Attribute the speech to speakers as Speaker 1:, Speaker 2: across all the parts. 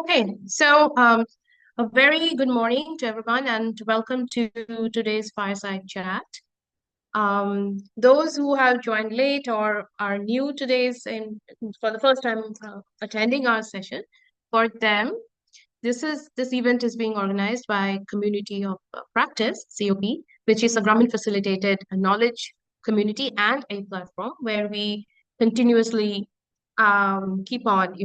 Speaker 1: Okay, a very good morning to everyone and welcome to today's fireside chat. Those who have joined late or are new today's in for the first time attending our session, for them, this event is being organized by Community of Practice (COP), which is a Grameen facilitated knowledge community and a platform where we continuously keep on,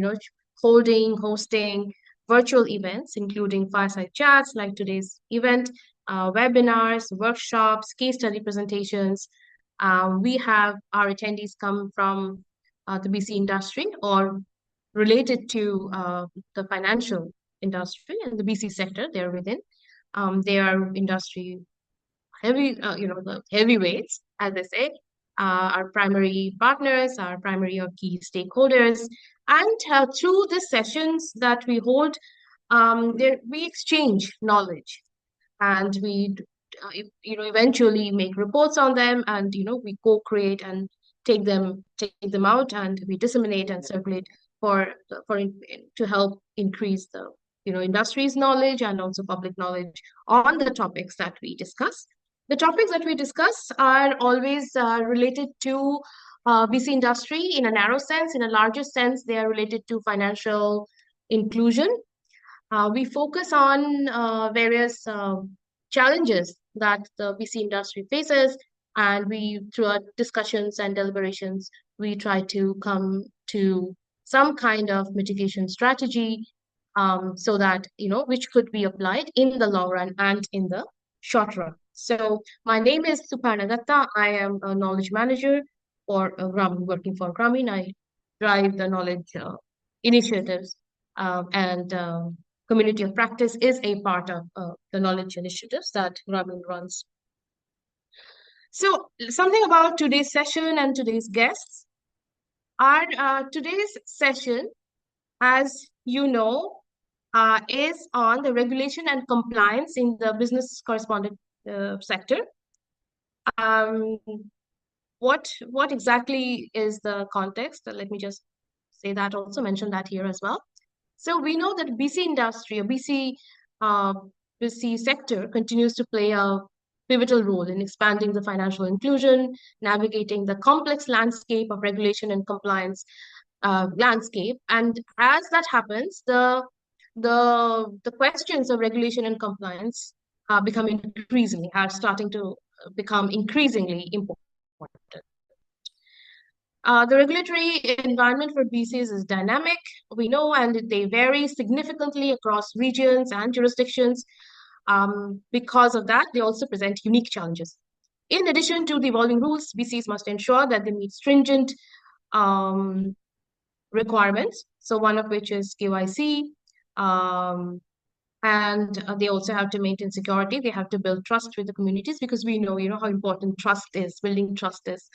Speaker 1: hosting virtual events, including fireside chats like today's event, webinars, workshops, case study presentations. We have our attendees come from the BC industry or related to the financial industry and the BC sector they're within. They are industry the heavyweights, as they say, our primary partners, our primary or key stakeholders. And through the sessions that we hold, we exchange knowledge and eventually make reports on them and, we co-create and take them out and we disseminate and circulate to help increase the, industry's knowledge and also public knowledge on the topics that we discuss. The topics that we discuss are always related to BC industry in a narrow sense. In a larger sense, they are related to financial inclusion. We focus on various challenges that the BC industry faces, and through our discussions and deliberations, we try to come to some kind of mitigation strategy so that, which could be applied in the long run and in the short run. So my name is Suparna Datta. I am a knowledge manager for Grameen, working for Grameen. I drive the knowledge initiatives and Community of Practice is a part of the knowledge initiatives that Grameen runs. So something about today's session and today's guests. Our today's session, as you know, is on the regulation and compliance in the business correspondent sector. Um, what exactly is the context? Let me just say that also, mention that here as well. So we know that BC industry or BC sector continues to play a pivotal role in expanding the financial inclusion, navigating the complex landscape of regulation and compliance landscape. And as that happens, the questions of regulation and compliance are starting to become increasingly important. The regulatory environment for BCs is dynamic, we know, and they vary significantly across regions and jurisdictions. Because of that, they also present unique challenges. In addition to the evolving rules, BCs must ensure that they meet stringent requirements. So one of which is KYC, and they also have to maintain security. They have to build trust with the communities because we know, how important building trust is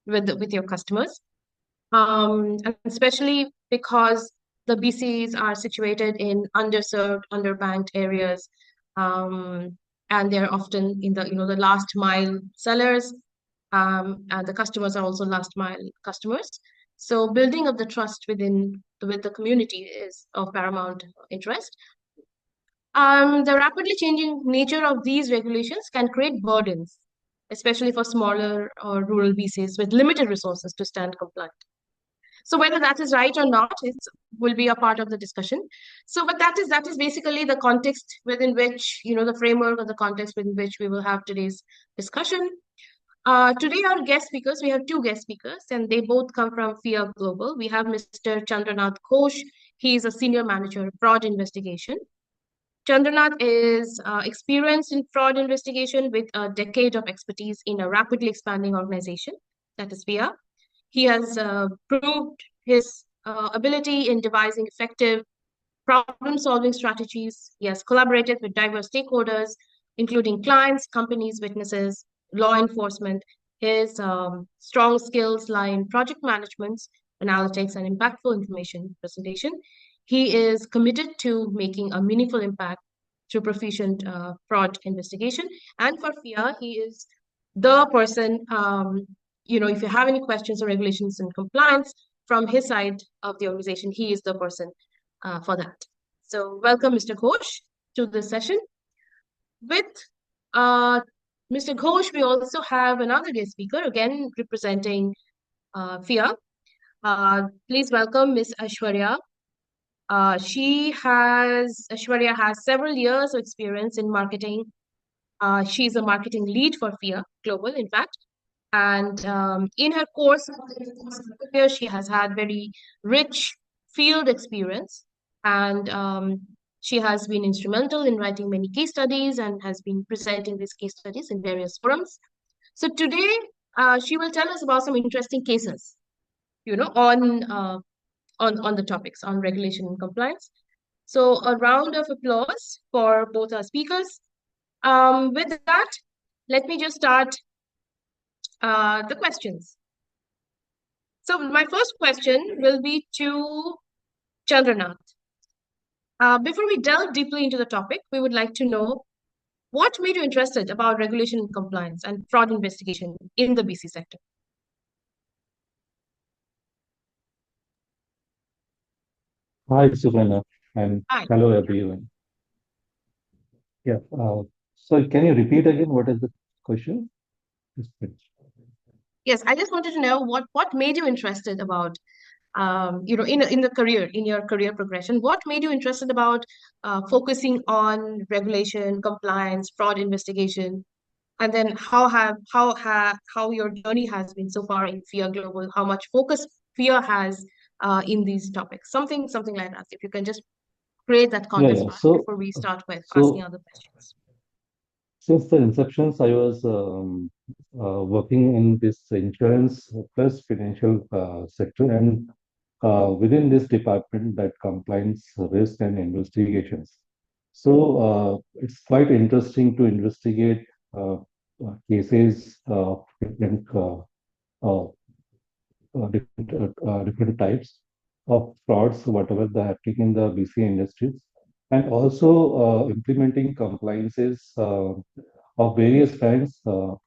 Speaker 1: with your customers, and especially because the BCs are situated in underserved, underbanked areas, and they're often in the last mile sellers, and the customers are also last mile customers. So building of the trust with the community is of paramount interest. The rapidly changing nature of these regulations can create burdens, especially for smaller or rural BCs with limited resources to stand compliant. So whether that is right or not, it will be a part of the discussion. So, but that is basically the context within which, the framework or the context within which we will have today's discussion. Today, our guest speakers, we have two guest speakers, and they both come from FIA Global. We have Mr. Chandranath Ghosh. He is a senior manager of fraud investigation. Chandranath is experienced in fraud investigation with a decade of expertise in a rapidly expanding organization, that is FIA. He has proved his ability in devising effective problem-solving strategies. He has collaborated with diverse stakeholders, including clients, companies, witnesses, law enforcement. His strong skills lie in project management, analytics, and impactful information presentation. He is committed to making a meaningful impact through proficient fraud investigation. And for FIA, he is the person, if you have any questions or regulations and compliance from his side of the organization, he is the person for that. So welcome, Mr. Ghosh, to this session. With Mr. Ghosh, we also have another guest speaker, again representing FIA. Please welcome Miss Ashwarya. Ashwarya has several years of experience in marketing. She's a marketing lead for FIA Global, in fact. And in her course of career, she has had very rich field experience. And she has been instrumental in writing many case studies and has been presenting these case studies in various forums. So today, she will tell us about some interesting cases, on the topics on regulation and compliance. So a round of applause for both our speakers. With that, let me just start the questions. So my first question will be to Chandranath. Before we delve deeply into the topic, we would like to know what made you interested about regulation and compliance and fraud investigation in the BC sector?
Speaker 2: Hi, Subrana, and
Speaker 1: Hi.
Speaker 2: hello, everyone. Yeah. So, can you repeat again what is the question? Just finish.
Speaker 1: Yes, I just wanted to know what made you interested about in the career, in your career progression, what made you interested about focusing on regulation, compliance, fraud investigation, and then how your journey has been so far in FIA Global, how much focus FIA has in these topics, something like that. If you can just create that
Speaker 2: Yeah,
Speaker 1: context
Speaker 2: yeah.
Speaker 1: for us before we start with asking
Speaker 2: So
Speaker 1: other questions.
Speaker 2: since the inceptions, I was working in this insurance plus financial sector, and within this department, that compliance, risk, and investigations. So it's quite interesting to investigate cases of uh, different types of frauds, whatever the happening in the BC industries, and also implementing compliances of various kinds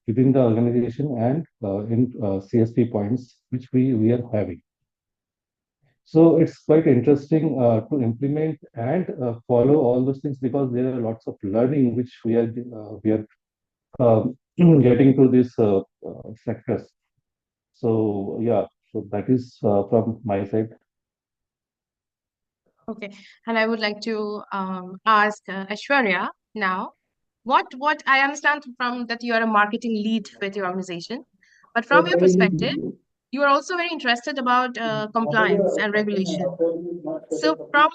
Speaker 2: within the organization and in CSP points which we are having. So it's quite interesting to implement and follow all those things because there are lots of learning which we are getting to these sectors. So yeah, so that is from my side.
Speaker 1: Okay, and I would like to ask Aishwarya now. What I understand from that you are a marketing lead with your organization, but from your perspective, you are also very interested about compliance and regulation. So from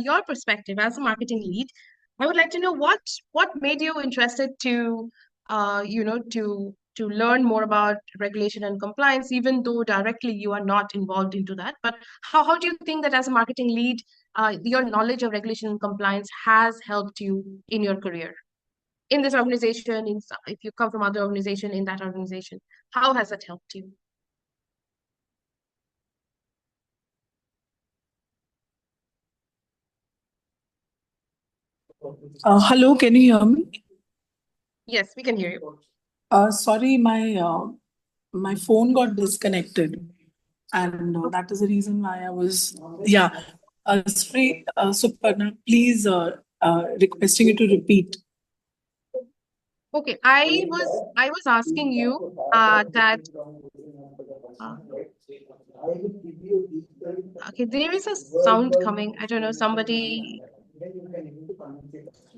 Speaker 1: your perspective as a marketing lead, I would like to know what made you interested to to learn more about regulation and compliance, even though directly you are not involved into that. But how do you think that as a marketing lead, your knowledge of regulation and compliance has helped you in your career? In this organization, if you come from other organization, in that organization, how has that helped you?
Speaker 3: Hello, can you hear me?
Speaker 1: Yes, we can hear you.
Speaker 3: Sorry, my phone got disconnected, and that is the reason why I was yeah. Sorry, Suparna, please requesting you to repeat.
Speaker 1: Okay, I was asking you that uh, okay, there is a sound coming. I don't know, somebody.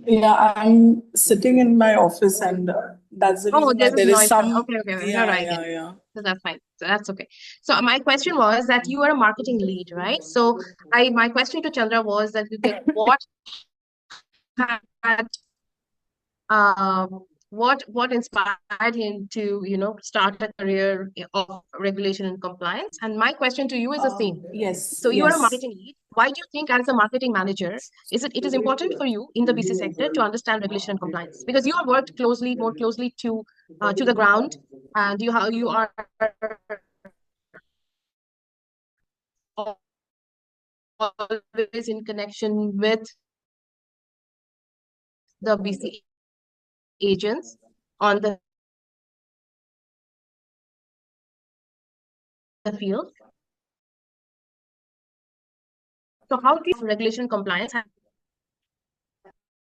Speaker 3: Yeah, I'm sitting in my office, and that's the
Speaker 1: Oh,
Speaker 3: reason why
Speaker 1: there's a
Speaker 3: there is
Speaker 1: noise coming.
Speaker 3: some.
Speaker 1: Okay, okay, okay. No, no,
Speaker 3: Yeah,
Speaker 1: I get
Speaker 3: yeah,
Speaker 1: it.
Speaker 3: yeah.
Speaker 1: So that's fine. So that's okay. So my question was that you are a marketing lead, right? So I my question to Chandra was that okay, had what inspired him to start a career of regulation and compliance? And my question to you is the same.
Speaker 3: Yes,
Speaker 1: So you are a
Speaker 3: yes.
Speaker 1: marketing lead. Why do you think, as a marketing manager, it is important for you in the BC sector to understand regulation and compliance? Because you have worked more closely to the ground, and you are always in connection with the BC agents on the field. So how do you regulation compliance have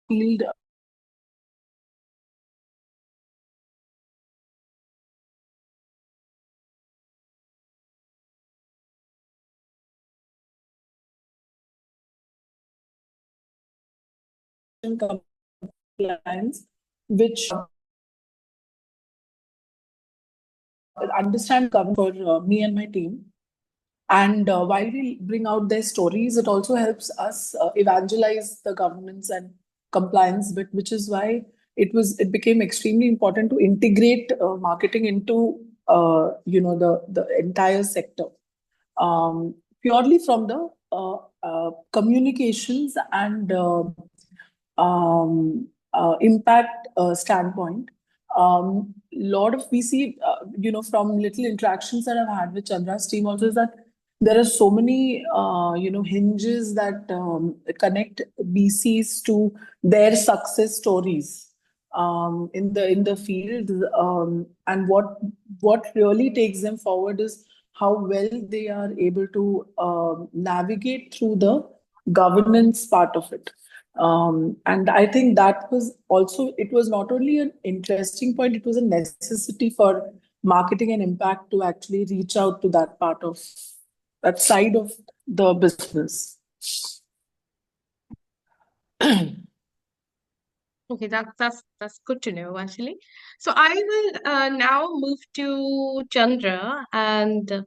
Speaker 3: field compliance, which understand government for me and my team. And while we bring out their stories, it also helps us evangelize the governance and compliance bit, which is why it became extremely important to integrate marketing into the entire sector, purely from the communications and impact standpoint. Lot of we see, from little interactions that I've had with Chandra's team also, is that there are so many, hinges that connect BCs to their success stories in the field, and what really takes them forward is how well they are able to navigate through the governance part of it. And I think that was also, it was not only an interesting point, it was a necessity for marketing and impact to actually reach out to that part of that side of the business.
Speaker 1: Okay, that's good to know actually. So I will now move to Chandra, and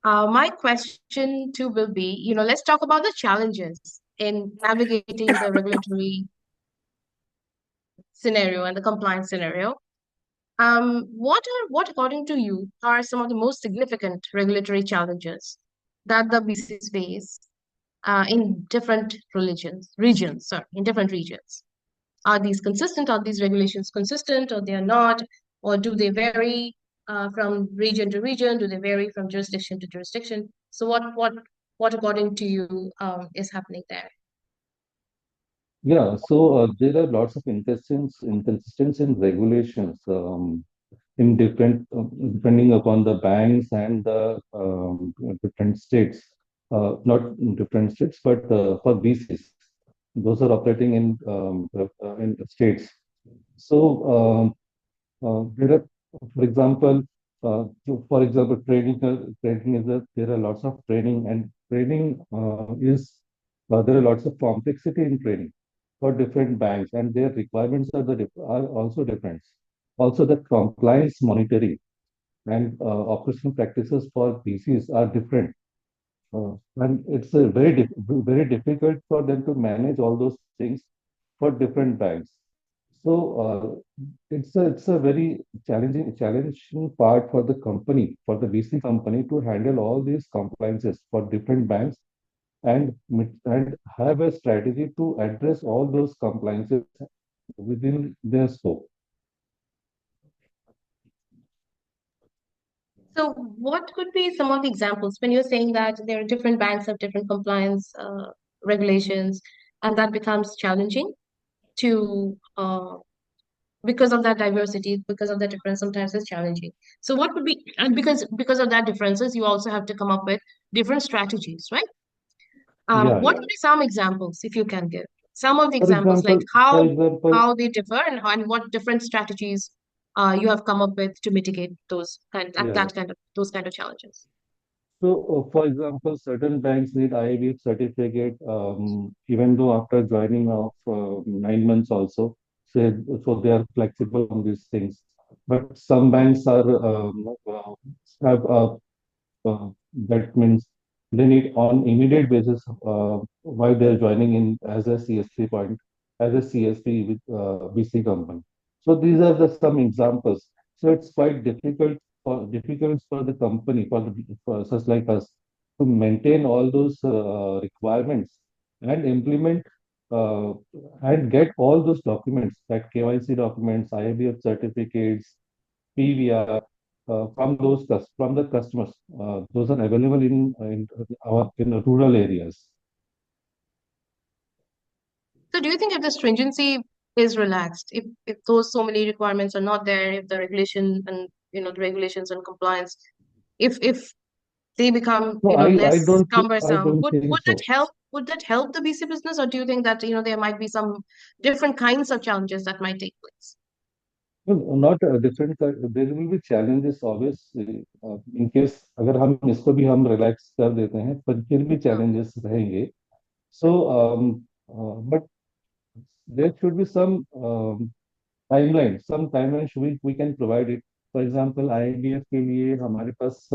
Speaker 1: my question too will be, let's talk about the challenges in navigating the regulatory scenario and the compliance scenario. What according to you are some of the most significant regulatory challenges that the BCs face in different in different regions? Are these consistent? Are these regulations consistent, or they are not? Or do they vary from region to region? Do they vary from jurisdiction to jurisdiction? So what according to you is happening there?
Speaker 2: Yeah, so there are lots of inconsistencies in regulations in different, depending upon the banks and the different states. Not in different states, but for BCs, those are operating in states. So there are, for example, trading is there are lots of training, and training is there are lots of complexity in training for different banks, and their requirements are also different. Also, the compliance monitoring and operational practices for PCs are different, and it's very difficult for them to manage all those things for different banks. So it's a very challenging part for the company, for the VC company, to handle all these compliances for different banks, and have a strategy to address all those compliances within their scope.
Speaker 1: So what could be some of the examples when you're saying that there are different banks have different compliance regulations, and that becomes challenging to because of that diversity, because of that difference, sometimes it's challenging. So what would be, and because of that differences, you also have to come up with different strategies, right?
Speaker 2: Yeah,
Speaker 1: What
Speaker 2: yeah.
Speaker 1: would be some examples, if you can give some of the
Speaker 2: For
Speaker 1: examples, like
Speaker 2: example, for
Speaker 1: how
Speaker 2: example,
Speaker 1: how they differ, and what different strategies you have come up with to mitigate
Speaker 2: yeah.
Speaker 1: those kind of challenges?
Speaker 2: So, for example, certain banks need IIB certificate, even though after joining of 9 months also. So they are flexible on these things. But some banks have that means they need on immediate basis while they're joining in as a CSP point, as a CSP with BC company. So these are the some examples. So it's quite difficult for the company, for such like us, to maintain all those requirements and implement uh, and get all those documents, like KYC documents, IIBF certificates, PVR, from the customers. Those are available in the rural areas.
Speaker 1: So do you think if the stringency is relaxed, if those so many requirements are not there, if the regulation and the regulations and compliance, if they become,
Speaker 2: No,
Speaker 1: less
Speaker 2: I
Speaker 1: cumbersome.
Speaker 2: don't
Speaker 1: Would
Speaker 2: think
Speaker 1: would that
Speaker 2: so.
Speaker 1: help? Would that help the BC business, or do you think that, there might be some different kinds of challenges that might take place?
Speaker 2: No, not a different. There will be challenges always. In case अगर हम इसको भी हम relax कर देते हैं, पर फिर भी
Speaker 1: Hmm.
Speaker 2: challenges रहेंगे. So, but there should be some timeline we can provide it. For example, IIBF के लिए हमारे पास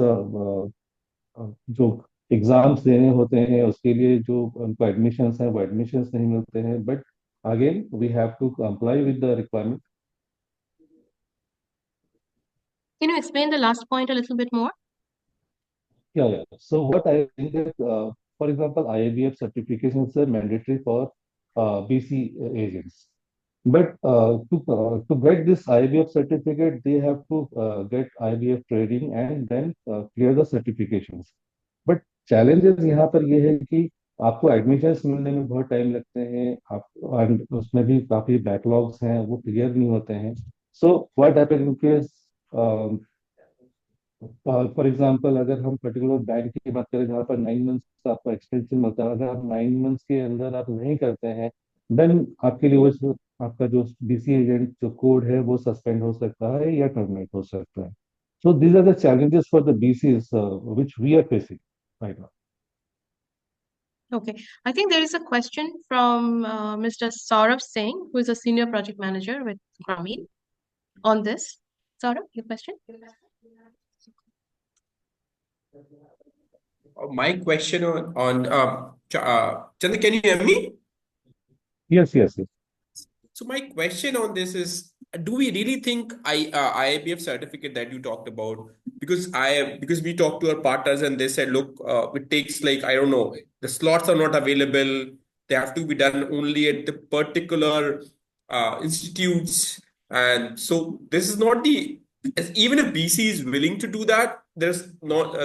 Speaker 2: जो एग्जाम्स देने होते हैं उसके लिए जो उनको एडमिशन्स हैं वो एडमिशन्स नहीं मिलते हैं, but again we have to comply with the requirement.
Speaker 1: Can you explain the last point a little bit more?
Speaker 2: Yeah. So what I think that, for example, IIBF certifications are mandatory for BC agents. But to get this IIBF certificate, they have to get IIBF training and then clear the certifications. But challenges यहाँ पर ये है कि आपको admissions मिलने में बहुत time लगते हैं, आप and उसमें भी काफी बैकलॉग्स हैं, वो क्लियर नहीं होते हैं. So what happen in case, for example अगर हम पर्टिकुलर बैंक की बात करें जहाँ पर 9 मंथ्स का आपको एक्सटेंशन मिलता है, अगर आप 9 मंथ्स के अंदर आप नहीं करते हैं, देन आपके लिए आपका जो बीसी एजेंट जो कोड है वो सस्पेंड हो सकता है या टर्मिनेट हो सकता है. So these are the challenges for the BCs which we are facing right now.
Speaker 1: Okay. I think there is a question from Mr. Saurabh Singh, who is a senior project manager with Grameen, on this. Saurabh, your question?
Speaker 4: My question on Chandra, can you hear me?
Speaker 2: Yes, yes, yes.
Speaker 4: So my question on this is, do we really think IIBF certificate that you talked about? Because we talked to our partners and they said, look, it takes like, I don't know, the slots are not available. They have to be done only at the particular institutes. And so this is not even if BC is willing to do that, there's not,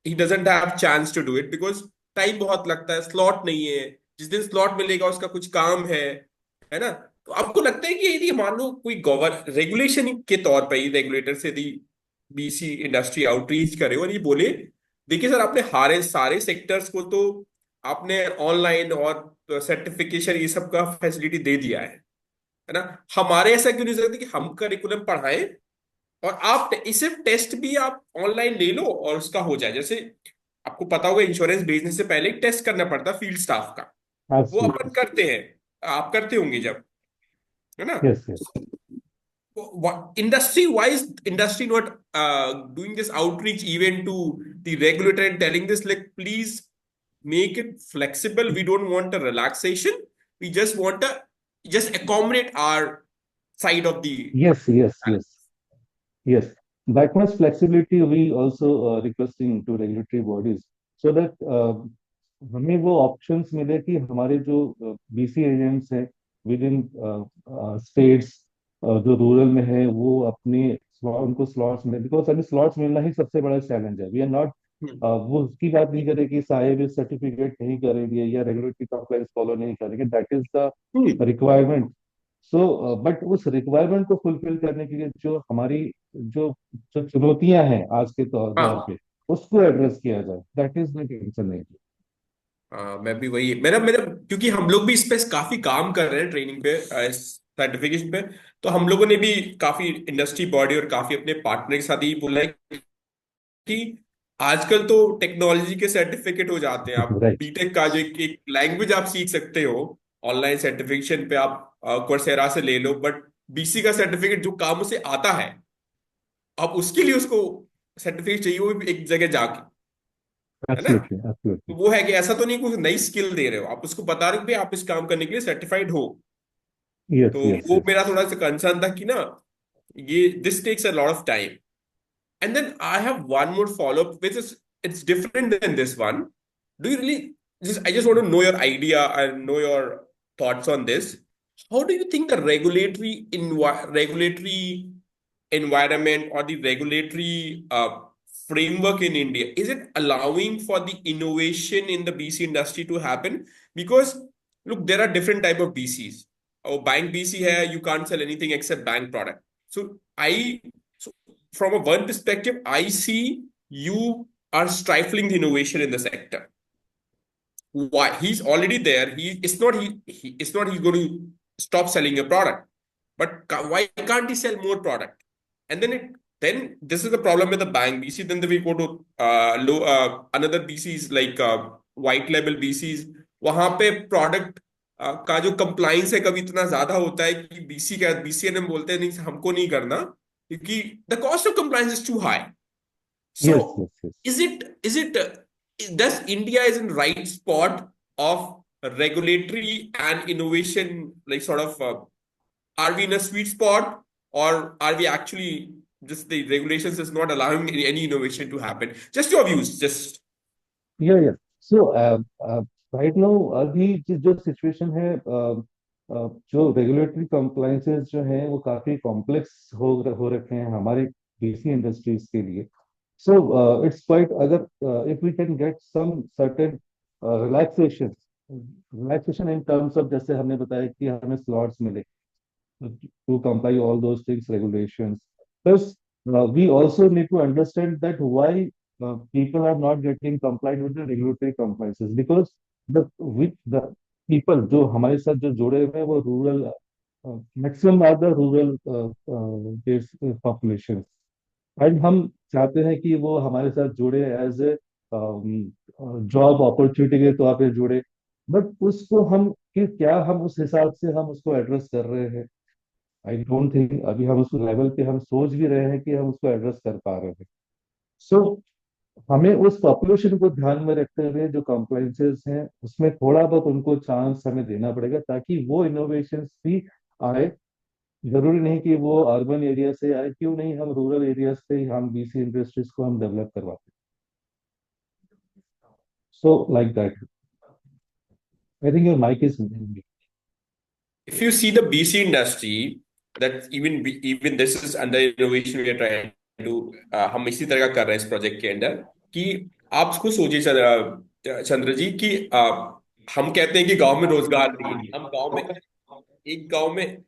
Speaker 4: he doesn't have chance to do it because time बहुत लगता है, slot नहीं है. जिस दिन slot मिलेगा उसका कुछ काम है ना. तो आपको लगता है कि यदि मान लो कोई रेगुलेशन के तौर पर ही रेगुलेटर से यदि बीसी इंडस्ट्री आउटरीच करे और ये बोले, देखिए सर आपने हारे सारे सेक्टर्स को तो आपने ऑनलाइन और सर्टिफिकेशन ये सब का फैसिलिटी दे दिया है ना, हमारे ऐसा क्यों नहीं हो सकता कि हम करिकुलम पढ़ाएं और आप इसे टेस्ट भी आप ऑनलाइन ले लो और उसका हो जाए. जैसे आपको पता होगा इंश्योरेंस भेजने से पहले टेस्ट करना पड़ता फील्ड स्टाफ का, वो अपन
Speaker 2: Absolutely.
Speaker 4: करते हैं, आप करते होंगे जब, है ना.
Speaker 2: Yes, yes.
Speaker 4: Industry wise, industry not doing this outreach event to the regulator and telling this like, please make it flexible, we don't want a relaxation, we just want to just accommodate our side of the
Speaker 2: Yes, yes, yes. Yes. That much flexibility we also requesting to regulatory bodies so that हमें वो options मिले कि हमारे जो BC agents हैं with in states जो rural में है वो उनको स्लॉट्स मिले, बिकॉज अभी स्लॉट्स मिलना ही सबसे बड़ा चैलेंज है. वी आर नॉट वो उसकी बात नहीं करें कि साहिब सर्टिफिकेट नहीं करेंगे या रेगुलेटरी कंप्लायंस फॉलो नहीं करेंगे, that is the requirement. So but उस रिक्वायरमेंट को फुलफिल करने के लिए जो हमारी जो जो चुनौतियां हैं आज के दौर
Speaker 4: हाँ.
Speaker 2: पे उसको एड्रेस किया जाए, दैट इज द टेंशन. नहीं.
Speaker 4: मैं भी वही मेरा मेरा क्योंकि हम लोग भी इस पे काफी काम कर रहे हैं ट्रेनिंग पे, सर्टिफिकेशन पे. तो हम लोगों ने भी काफी इंडस्ट्री बॉडी और काफी अपने पार्टनर के साथ ही बोला है कि आजकल तो टेक्नोलॉजी के सर्टिफिकेट हो जाते हैं. आप
Speaker 2: राइट.
Speaker 4: बीटेक का जो एक लैंग्वेज आप सीख सकते हो ऑनलाइन सर्टिफिकेशन पे, आप कोर्सेरा से ले लो, बट बीसी का सर्टिफिकेट जो काम उसे आता है, अब उसके लिए उसको सर्टिफिकेट चाहिए वो भी एक जगह जाके, है ना.
Speaker 2: एब्सोल्युटली,
Speaker 4: तो
Speaker 2: एब्सोल्युटली.
Speaker 4: वो है कि ऐसा तो नहीं कुछ नई स्किल दे रहे हो, आप उसको बता रहे हो कि आप इस काम करने के लिए सर्टिफाइड हो.
Speaker 2: यस,
Speaker 4: तो
Speaker 2: यस,
Speaker 4: वो
Speaker 2: यस.
Speaker 4: मेरा थोड़ा सा कंसर्न था कि ना ये this takes a lot of time. And then I have one more follow-up, which is it's different than this one. Do you really I just want to know your idea and know your thoughts on this. How do you think the regulatory environment or the regulatory framework in India is it allowing for the innovation in the BC industry to happen? Because look, there are different type of BCs. Our bank BC here, you can't sell anything except bank product. So from a one perspective, I see you are stifling the innovation in the sector. Why? He's already there. It's not he's going to stop selling a product. But why can't he sell more product? And then this is the problem with the bank BC. Then we go to another BCs like white label BCs. वहां पे product का जो compliance है कभी इतना ज्यादा होता है कि BCNM बोलते हैं नहीं हमको नहीं करना क्योंकि the cost of compliance is too high.
Speaker 2: Yes,
Speaker 4: So
Speaker 2: yes, yes.
Speaker 4: does India is in right spot of regulatory and innovation, like sort of, are we in a sweet spot, or are we actually just the regulations is not allowing any innovation to happen? Just your views, just.
Speaker 2: Yeah, yeah. So, right now, अभी जो situation है, जो regulatory compliances जो हैं वो काफी complex हो रखे हैं हमारे बीसी इंडस्ट्रीज के लिए. So, it's quite अगर if we can get some certain relaxation, relaxation in terms of जैसे हमने बताया कि हमें slots मिले to comply all those things, regulations. Plus, we also need to understand that why people are not getting compliant with the regulatory compliances, because the people जो हमारे साथ जो जुड़े हुए हैं वो rural, maximum are the rural population, and हम चाहते हैं कि वो हमारे साथ जुड़े एज ए जॉब अपॉर्चुनिटी के तौर पे जुड़े. बट उसको हम कि क्या हम उस हिसाब से हम उसको एड्रेस कर रहे हैं? आई डोंट थिंक अभी हम उस लेवल पे हम सोच भी रहे हैं कि हम उसको एड्रेस कर पा रहे हैं. सो हमें उस पॉपुलेशन को ध्यान में रखते हुए जो कंप्लाइंसेस हैं उसमें थोड़ा बहुत उनको चांस हमें देना पड़ेगा ताकि वो इनोवेशंस भी आए. जरूरी नहीं कि वो अर्बन एरिया से आए, क्यों नहीं हम रूरल एरियाज से ही हम बीसी इंडस्ट्रीज को हम डेवलप करवाते. So like that. I think your mic is.
Speaker 4: If you see the BC industry, that even this is under innovation we are trying to, हम इसी तरह का कर रहे हैं इस प्रोजेक्ट के अंदर कि आप उसको सोचिए चंद्र जी कि हम कहते हैं कि गांव में रोजगार नहीं है. हम गांव में एक गांव में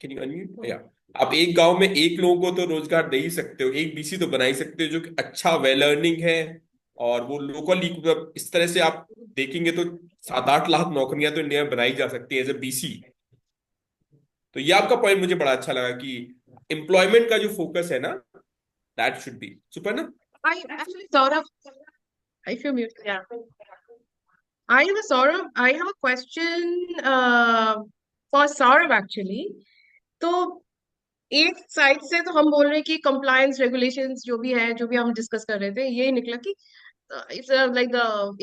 Speaker 4: कैन यू अनम्यूट या आप एक गांव में एक लोगों को तो रोजगार दे ही सकते हो, एक BC तो बना ही सकते हो जो कि अच्छा वेल अर्निंग है और वो लोकली. इस तरह से आप देखेंगे तो 7-8 लाख नौकरियां तो इंडिया में बनाई जा सकती है एज ए BC. तो ये आपका पॉइंट मुझे बड़ा अच्छा लगा कि एम्प्लॉयमेंट का जो फोकस है ना, दैट शुड बी सुपर ना.
Speaker 1: I actually thought of, if you mute, yeah. I have a Saurabh, I have a question for Saurabh actually. तो एक साइड से तो हम बोल रहे हैं कि compliance regulations जो भी है, जो भी हम डिस्कस कर रहे थे, ये निकला कि it's like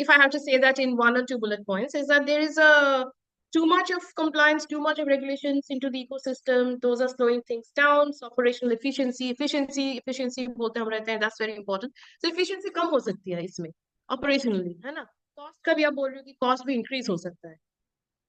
Speaker 1: if I have to say that in 1 or 2 bullet points, is that there is a too much of compliance, too much of regulations into the ecosystem. Those are slowing things down. So operational efficiency बोलते हम रहते हैं, that's very important. So efficiency कम हो सकती है इसमें operationally, है ना? Cost का भी आप बोल रहे हो कि cost भी increase हो सकता है.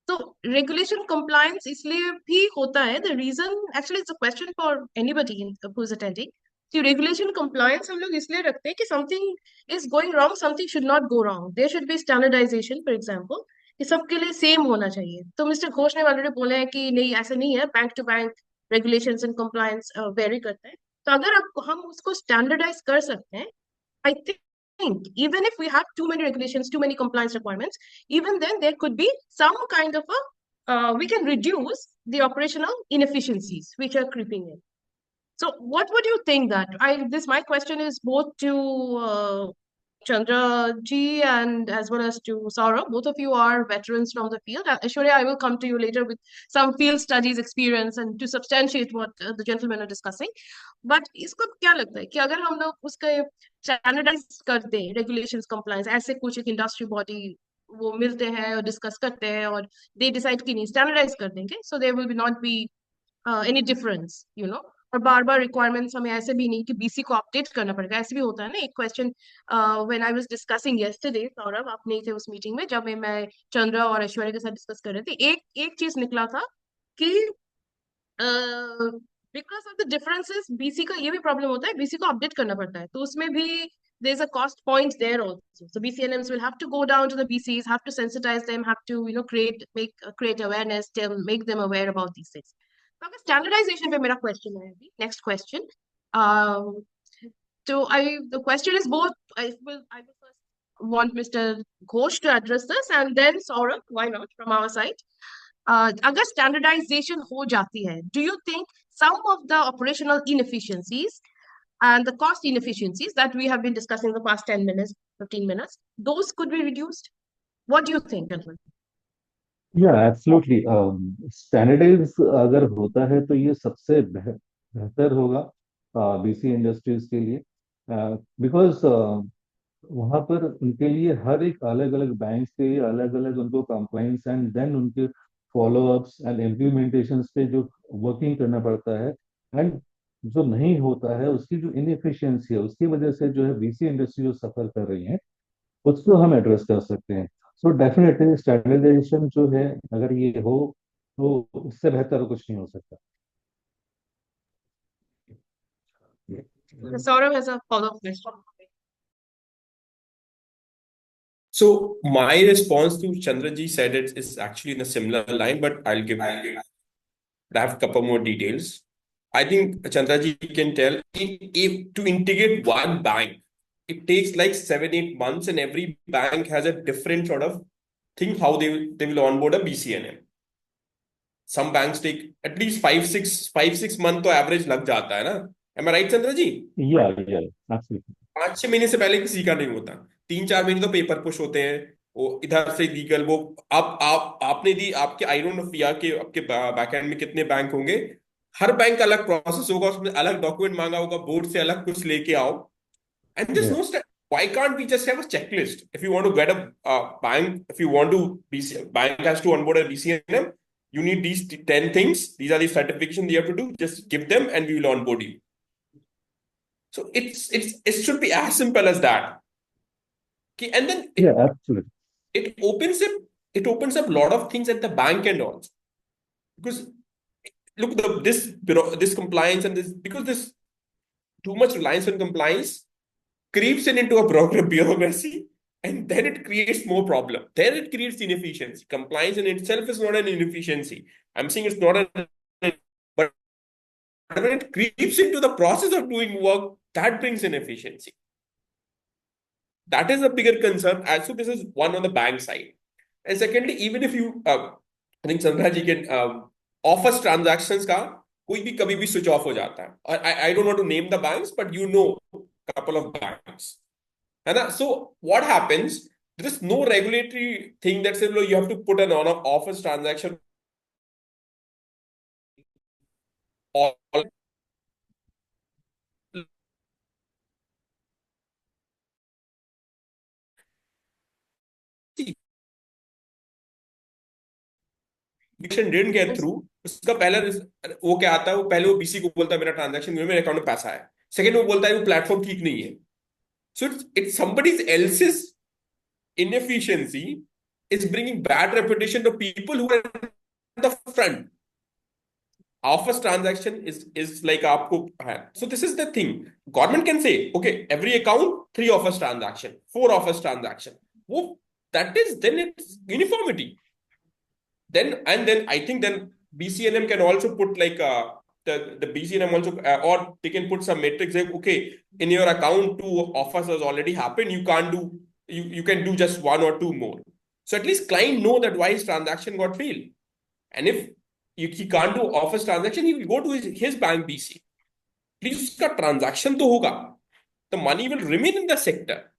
Speaker 1: तो रेगुलेशन कंप्लायंस इसलिए भी होता है, the reason actually it's a question for anybody who is attending, कि रेगुलेशन कंप्लायंस हम लोग इसलिए रखते हैं कि something is going wrong, something should not go wrong, there should be standardization for example, कि सबके लिए सेम होना चाहिए. तो मिस्टर घोष ने ऑलरेडी बोले हैं कि नहीं ऐसा नहीं है, bank to bank regulations and compliance vary करता है. तो अगर हम उसको स्टैंडर्डाइज कर सकते हैं, I think even if we have too many regulations, too many compliance requirements, even then there could be some kind of we can reduce the operational inefficiencies which are creeping in. So what would you think that my question is both to Chandra ji and as well as to Saurabh. Both of you are veterans from the field. Aishwarya, I will come to you later with some field studies experience and to substantiate what the gentlemen are discussing. But इसको क्या लगता है कि अगर हम लोग उसके standardise कर दें रेगुलेशंस कंप्लायंस, ऐसे कुछ एक इंडस्ट्री बॉडी वो मिलते हैं और डिस्कस करते हैं और दे डिसाइड कि नहीं स्टैंडर्डाइज कर देंगे, so there will be not be any difference, you know. और बार बार रिक्वायरमेंट्स हमें ऐसे भी नहीं कि BC को अपडेट करना पड़ेगा, ऐसे भी होता है ना. एक question when I was discussing yesterday, Saurabh आप नहीं थे उस मीटिंग में, जब मैं चंद्रा और ऐश्वर्या के साथ डिस्कस कर रहे थे, एक चीज निकला था कि because of the differences BC का ये भी प्रॉब्लम होता है, BC को अपडेट करना पड़ता है, तो उसमें भी there's a cost point there also. So BCNMs will have to go down to the BCs, have to sensitize them, have to create awareness, make them aware about these things. तो अगर standardisation पे मेरा question है अभी, next question, The question is both. I will first want Mr. Ghosh to address this, and then Saurabh, why not, from our side. अगर standardization हो जाती है, do you think some of the operational inefficiencies and the cost inefficiencies that we have been discussing the past 10 minutes, 15 minutes, those could be reduced? What do you think, gentlemen?
Speaker 2: या absolutely standardise अगर होता है तो ये सबसे बेहतर होगा BC industries के लिए बिकॉज वहां पर उनके लिए हर एक अलग अलग बैंक के लिए अलग अलग उनको कंप्लाइंस एंड देन उनके फॉलोअप्स एंड इम्प्लीमेंटेशन पे जो वर्किंग करना पड़ता है एंड जो नहीं होता है उसकी जो इनएफिशिएंसी है उसकी वजह से जो है बीसी इंडस्ट्री जो सफर कर रही है उसको हम एड्रेस कर सकते हैं सो डेफिनेटली स्टैंडर्डाइजेशन जो है अगर ये हो तो उससे बेहतर कुछ नहीं हो सकता
Speaker 1: Saurabh has a follow-up question.
Speaker 4: So my response to Chandraji said it is actually in a similar line, but I have a couple more details. I think Chandraji can tell if to integrate one bank, it takes like 7-8 months, and every bank has a different sort of thing how they will onboard a BCNM. Some banks take at least 5-6 months तो average लग जाता है ना. Am I right, Chandraji?
Speaker 2: या absolutely
Speaker 4: 5-6 महीने से पहले किसी का नहीं होता. 3-4 महीने तो पेपर पुश होते हैं. वो इधर से लीगल वो आप आपने दी आपके आई डोंट नो पिया के आपके बैकएंड में कितने बैंक होंगे. हर बैंक का अलग प्रोसेस होगा, उसमें अलग डॉक्यूमेंट मांगा होगा, बोर्ड से अलग कुछ लेके आओ. And there's no step. Why can't we just have a checklist? If you want to get a bank, if you want to bank has to onboard a BCNM, you need these 10 things. These are the certifications you have to do. Just give them and we will onboard you. So it should be as simple as that. Okay, and then
Speaker 2: या absolutely
Speaker 4: it opens up a lot of things at the bank end also. Because look, this compliance and this, because this too much reliance on compliance creeps into a bureaucracy, and then it creates more problem. Then it creates inefficiency. Compliance in itself is not an inefficiency. I'm saying it's not but when it creeps into the process of doing work, that brings inefficiency. That is a bigger concern. Also, this is one on the bank side. And secondly, even if you, I think Chandra ji can offers transactions का कोई भी कभी भी switch off हो जाता है. I don't want to name the banks, but you know couple of banks. So what happens? There is no regulatory thing that says you have to put an on-off transaction. All didn't get through. उसका पहला वो क्या आता है? वो पहले वो BC को बोलता है मेरा ट्रांजैक्शन मेरे अकाउंट में पैसा है. सेकंड वो बोलता है वो प्लेटफॉर्म ठीक नहीं है. So it's somebody else's inefficiency is bringing bad reputation to people who are at the front. Offers transaction is like आपको है. So this is the thing. Government can say, okay, every account 3 offers transaction, 4 offers transaction. वो that is then it's uniformity. Then I think then BCNM can also put like the BCNM also or they can put some metrics like okay, in your account 2 offers has already happened, you can't do you can do just 1 or 2 more. So at least client know that why his transaction got failed. And if he can't do offers transaction, he will go to his bank BC. Please उसका transaction तो होगा. The money will remain in the sector.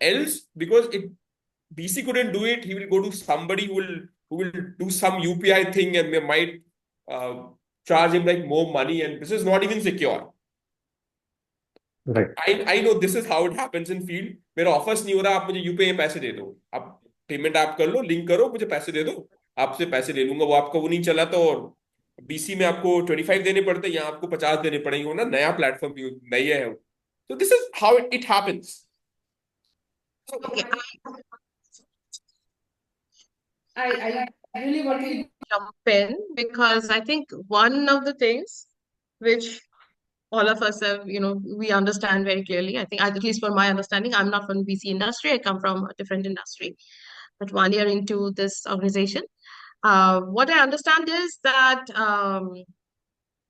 Speaker 4: Else, because BC couldn't do it, he will go to somebody who will do some UPI thing and they might charge him like more money, and this is not even secure.
Speaker 2: Right
Speaker 4: I know this is how it happens in field. मेरा offers नहीं हो रहा, आप मुझे UPI पैसे दे दो, आप payment आप कर लो, लिंक करो, मुझे पैसे दे दो, आपसे पैसे ले लूंगा. वो आपका वो नहीं चला तो बीसी में आपको 25 देने पड़ते हैं, यहाँ आपको 50 देने पड़ेंगे. वो ना नया प्लेटफॉर्म नई है. So this is how it happens.
Speaker 1: Okay,
Speaker 5: I really want to
Speaker 1: jump in because I think one of the things which all of us have, we understand very clearly. I think, at least for my understanding, I'm not from VC industry. I come from a different industry. But 1 year into this organization, what I understand is that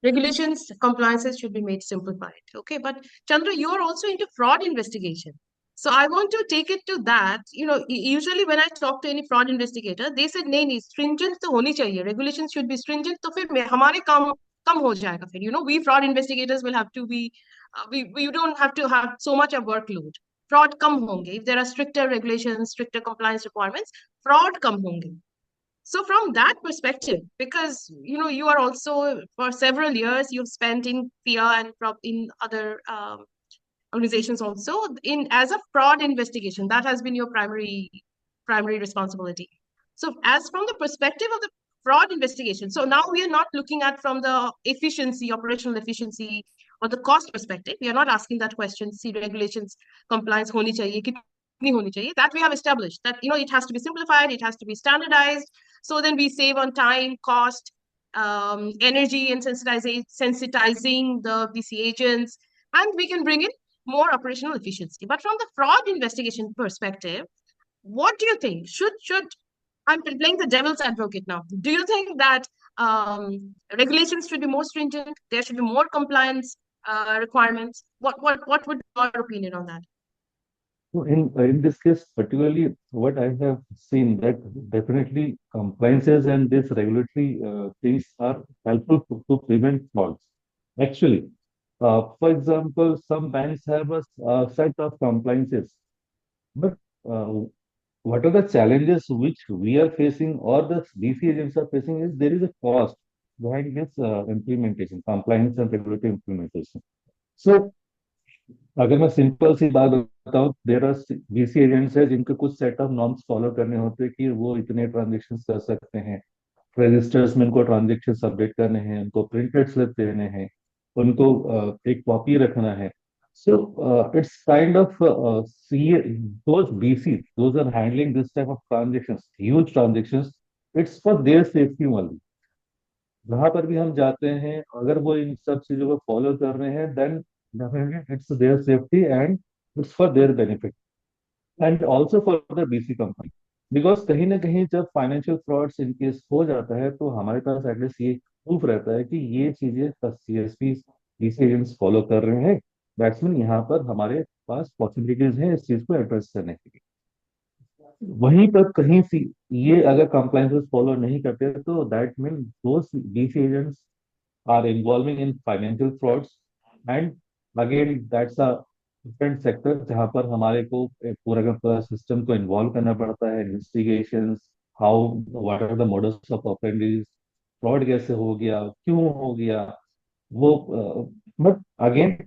Speaker 1: Regulations, compliances should be made simplified. Okay, but Chandra, you're also into fraud investigation. So I want to take it to that. Usually when I talk to any fraud investigator, they said, नहीं, stringent तो होनी चाहिए. Regulations should be stringent. तो फिर हमारे काम कम हो जाएगा फिर. We fraud investigators will have to be, we don't have to have so much of workload. Fraud कम होंगे. If there are stricter regulations, stricter compliance requirements, fraud कम होंगे. So from that perspective, because you are also for several years you've spent in PR and in other organizations also in as a fraud investigation, that has been your primary responsibility. So as from the perspective of the fraud investigation, so now we are not looking at from the efficiency, operational efficiency, or the cost perspective. We are not asking that question. See, regulations, compliance honi chahiye, kitni honi chahiye. That we have established. That it has to be simplified, it has to be standardized. So then we save on time, cost, energy, and sensitizing the BC agents, and we can bring in more operational efficiency. But from the fraud investigation perspective, what do you think? Should I'm playing the devil's advocate now. Do you think that regulations should be more stringent? There should be more compliance requirements. What would your opinion on that?
Speaker 2: So in this case, particularly what I have seen that definitely compliances and this regulatory things are helpful to prevent frauds. Actually, for example, some banks have a set of compliances, but uh, what are the challenges which we are facing or the DC agents are facing is there is a cost behind this implementation, compliance and regulatory implementation. So अगर मैं simple सी बात बताऊं, there are BC agents है जिनको कुछ set of norms follow करने होते हैं कि वो इतने ट्रांजेक्शन कर सकते हैं, रजिस्टर्स में उनको ट्रांजेक्शन अपडेट करने हैं, उनको प्रिंटेड स्लिप देने हैं, उनको एक कॉपी रखना है. So it's kind of those BC, those are handling this type of transactions, huge transactions. It's for their safety only. जहां पर भी हम जाते हैं, अगर वो इन सब चीजों को फॉलो कर रहे हैं, then definitely it's their safety and it's for their benefit and also for the BC company. Because कहीं ना कहीं जब फाइनेंशियल फ्रॉड्स इन केस हो जाता है तो हमारे पास एटलीस्ट ये प्रूफ रहता है कि ये चीजें सीएसपी बीसी एजेंट्स फॉलो कर रहे हैं. दैट्स मीन यहाँ पर हमारे पास पॉसिबिलिटीज हैं इस चीज को एड्रेस करने के लिए. वहीं पर कहीं सी ये अगर कंप्लायंसेस फॉलो नहीं करते तो that mean those BC agents are involving in financial frauds, and again that's a different sector जहाँ पर हमारे को एक पूरा का पूरा सिस्टम को इन्वॉल्व करना पड़ता है. Investigations, how, what are the models of operandis, fraud कैसे हो गया, क्यों हो गया वो. बट अगेन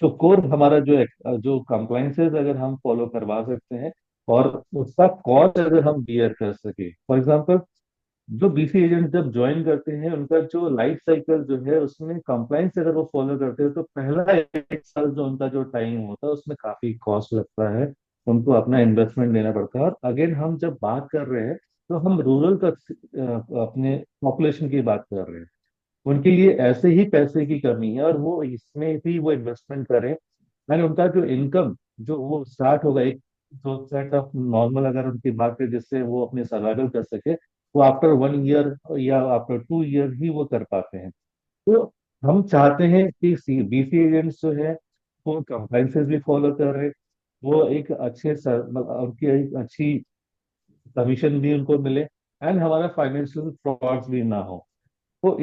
Speaker 2: जो कोर हमारा जो कंप्लाइंसेस अगर हम फॉलो करवा सकते हैं और उसका कॉस्ट अगर हम बियर कर सके. फॉर एग्जांपल, जो बीसी एजेंट जब ज्वाइन करते हैं उनका जो लाइफ साइकिल जो है उसमें कंप्लाइंस अगर वो फॉलो करते हैं तो पहला 1 साल जो उनका जो टाइम होता है उसमें काफी कॉस्ट लगता है, उनको अपना इन्वेस्टमेंट देना पड़ता है. और अगेन हम जब बात कर रहे हैं तो हम रूरल का अपने पॉपुलेशन की बात कर रहे हैं. उनके लिए ऐसे ही पैसे की कमी है और वो इसमें भी वो इन्वेस्टमेंट करें, यानी उनका जो इनकम जो वो स्टार्ट होगा एक जो सेट ऑफ नॉर्मल अगर उनकी बात करें जिससे वो अपने सर्वाइवल कर सके, वो आफ्टर 1 ईयर या आफ्टर 2 ईयर ही वो कर पाते हैं. तो हम चाहते हैं कि बीसी एजेंट्स जो है वो कंप्लाइंसेस भी फॉलो कर रहे, वो एक अच्छे उनकी एक अच्छी कमीशन भी उनको मिले एंड हमारा फाइनेंशियल फ्रॉड्स भी ना हो. तो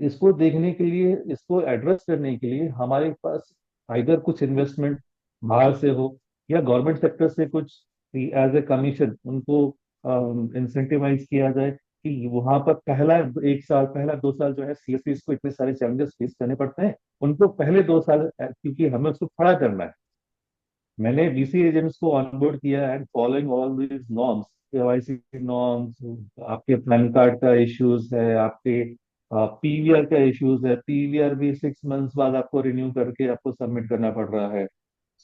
Speaker 2: इसको देखने के लिए, इसको एड्रेस करने के लिए हमारे पास आइदर कुछ इन्वेस्टमेंट बाहर से हो या गवर्नमेंट सेक्टर से कुछ एज ए कमीशन उनको इंसेंटिवाइज किया जाए कि वहां पर पहला 1 साल, पहला 2 साल जो है सीएसपी को इतने सारे चैलेंजेस फेस करने पड़ते हैं, उनको पहले 2 साल क्योंकि हमें उसको खड़ा करना है. मैंने बीसी एजेंट्स को ऑनबोर्ड किया and following all these norms, KYC norms, आपके पैन कार्ड का इश्यूज है, आपके पीवीआर का इश्यूज है, पीवीआर भी 6 मंथ्स बाद आपको रिन्यू करके आपको सबमिट करना पड़ रहा है.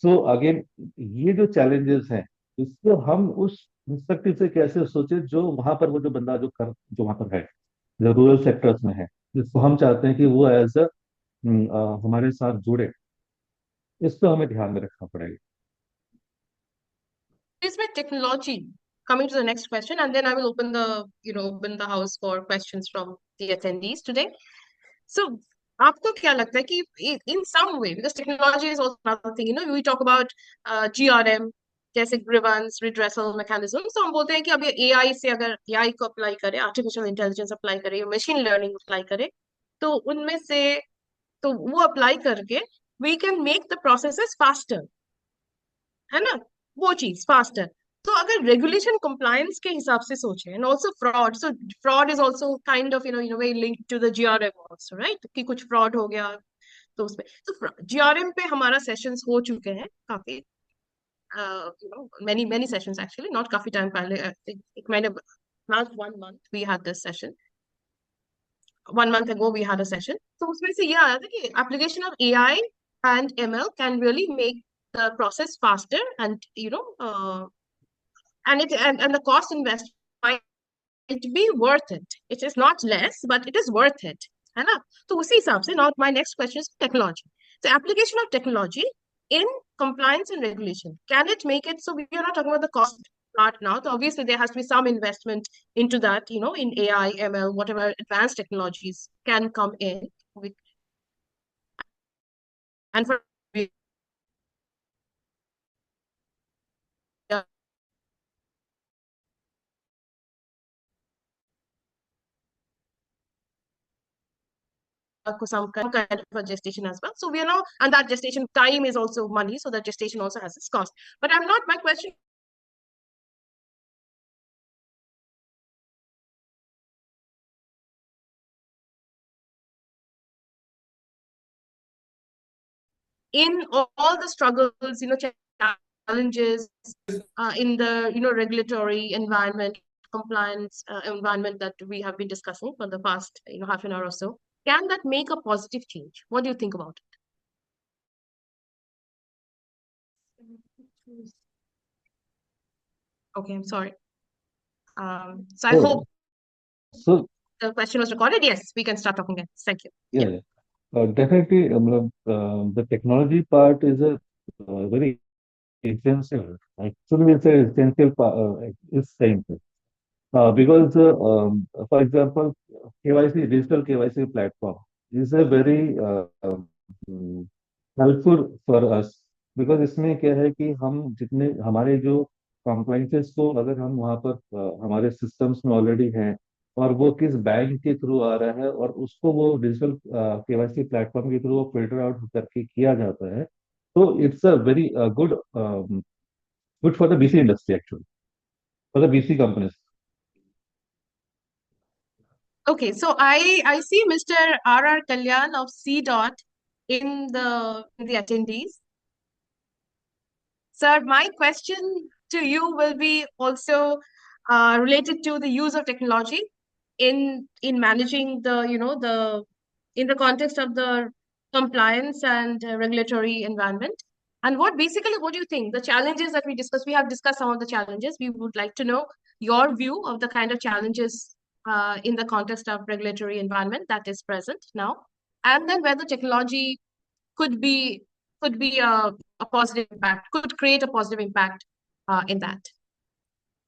Speaker 2: सो अगेन ये जो चैलेंजेस हैं इसको हम उस पर्सपेक्टिव से कैसे सोचे जो वहां पर वो जो बंदा जो वहां पर है, जो रूरल सेक्टर्स में है, जिसको हम चाहते हैं कि वो एज अ हमारे साथ जुड़े, इसको हमें ध्यान में रखना पड़ेगा.
Speaker 1: Is with technology. Coming to the next question, and then I will open the house for questions from the attendees today. So आपको क्या लगता है कि in some way, because technology is also another thing, we talk about GRM, जैसे grievance redressal mechanism, तो हम बोलते हैं कि अब ये AI से अगर AI को अप्लाई करें, आर्टिफिशियल इंटेलिजेंस अप्लाई करें, मशीन लर्निंग अप्लाई करें, तो उनमें से तो वो अप्लाई करके we can make the processes faster, है ना, वो चीज फास्टर। तो अगर रेगुलेशन कंप्लायंस के हिसाब से सोचें, and also fraud, so fraud is also kind of in a way linked to the GRM also, right, कि कुछ फ्रॉड हो गया तो उसमें, तो जीआरएम पे हमारा सेशंस हो चुके हैं काफी, many many sessions actually, not काफी टाइम पहले, एक महीने, last 1 month we had this session, 1 month ago we had a session, तो उसमें से ये आया था कि application of AI and ML can really make the process faster, and and the cost invest might be worth it. It is not less, but it is worth it. है ना? तो उसी हिसाब से now my next question is technology. So application of technology in compliance and regulation. Can it make it so we are not talking about the cost part now. So obviously there has to be some investment into that, in AI, ML, whatever advanced technologies can come in. And for some kind of a gestation as well. So we are now, and that gestation time is also money, so that gestation also has its cost. But my question in all the struggles, challenges in the regulatory environment, compliance environment that we have been discussing for the past half an hour or so, can that make a positive change? What do you think about it? Okay, I'm sorry. So I hope
Speaker 2: So
Speaker 1: the question was recorded. Yes, we can start talking again. Thank you.
Speaker 2: yeah, definitely. The technology part is a very essential. Actually, it's an essential part. It's same thing. Because, for example, KYC, digital KYC platform is a very helpful for us, because इसमें क्या है कि हम जितने हमारे जो कॉम्प्लाइंसेस को अगर हम वहाँ पर हमारे सिस्टम्स में ऑलरेडी हैं, और वो किस बैंक के थ्रू आ रहा है, और उसको वो डिजिटल केवाईसी प्लेटफॉर्म के थ्रू वो फिल्टर आउट करके किया जाता है, तो it's a very good good for the BC industry actually, for the BC companies.
Speaker 1: Okay, so I see Mr. R.R. Kalyan of C. Dot in the attendees. Sir, my question to you will be also related to the use of technology in managing the in the context of the compliance and regulatory environment. And what do you think the challenges that we discussed? We have discussed some of the challenges. We would like to know your view of the kind of challenges in the context of regulatory environment that is present now, and then whether technology could be a positive impact, could create a positive impact in that.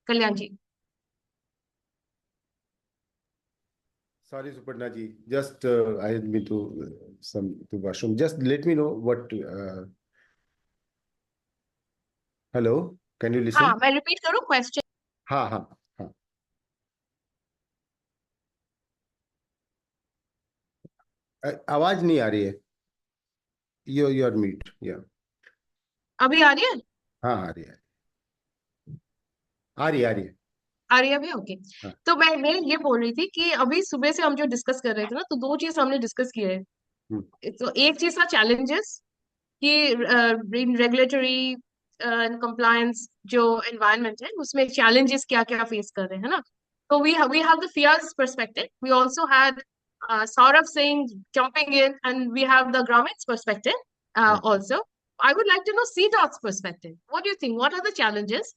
Speaker 1: Kalyanji.
Speaker 6: Sorry, Suparna ji. Just I had been to to washroom. Just let me know what. Hello, can you listen?
Speaker 1: हाँ, मैं repeat करूँ question.
Speaker 6: हाँ हाँ हाँ. आवाज नहीं आ रही है. You are mute. Yeah.
Speaker 1: अभी आ रही है?
Speaker 6: हाँ आ रही है. आ रही है.
Speaker 1: आ रही है अभी? ओके।
Speaker 6: हाँ.
Speaker 1: तो मैं ये बोल रही थी कि अभी सुबह से हम जो डिस्कस कर रहे थे ना, तो दो चीज हमने डिस्कस की है। तो एक चीज था चैलेंजेस, कि रेगुलेटरी एंड कंप्लायंस जो एनवायरनमेंट है उसमें चैलेंजेस क्या क्या फेस कर रहे हैं ना। तो we have the fears perspective. We also had Saurabh saying jumping in, and we have the Gramit's perspective also. I would like to know CDOT's perspective. What do you think? What are the challenges,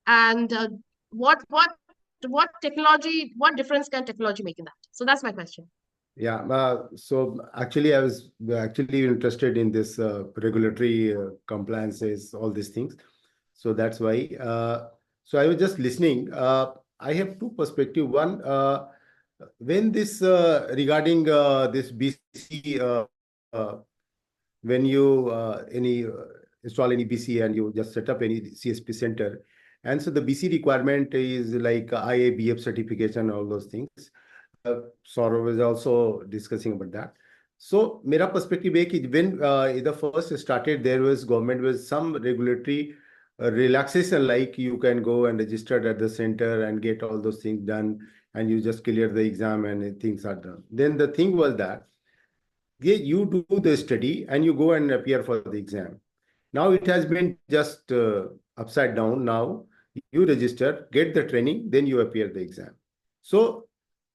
Speaker 1: and what what what difference can technology make in that? So that's my question.
Speaker 6: Yeah, so actually, I was actually interested in this regulatory compliances, all these things. So that's why. So I was just listening. I have two perspectives. One, When this regarding this BC, when you install any BC and you just set up any CSP center, and so the BC requirement is like IABF certification, all those things. Saurav is also discussing about that. So, मेरा perspective है कि when the first started, there was government with some regulatory relaxation, like you can go and register at the center and get all those things done, and you just clear the exam and things are done. Then the thing was that you do the study and you go and appear for the exam. Now it has been just upside down. Now you register, get the training, then you appear the exam. So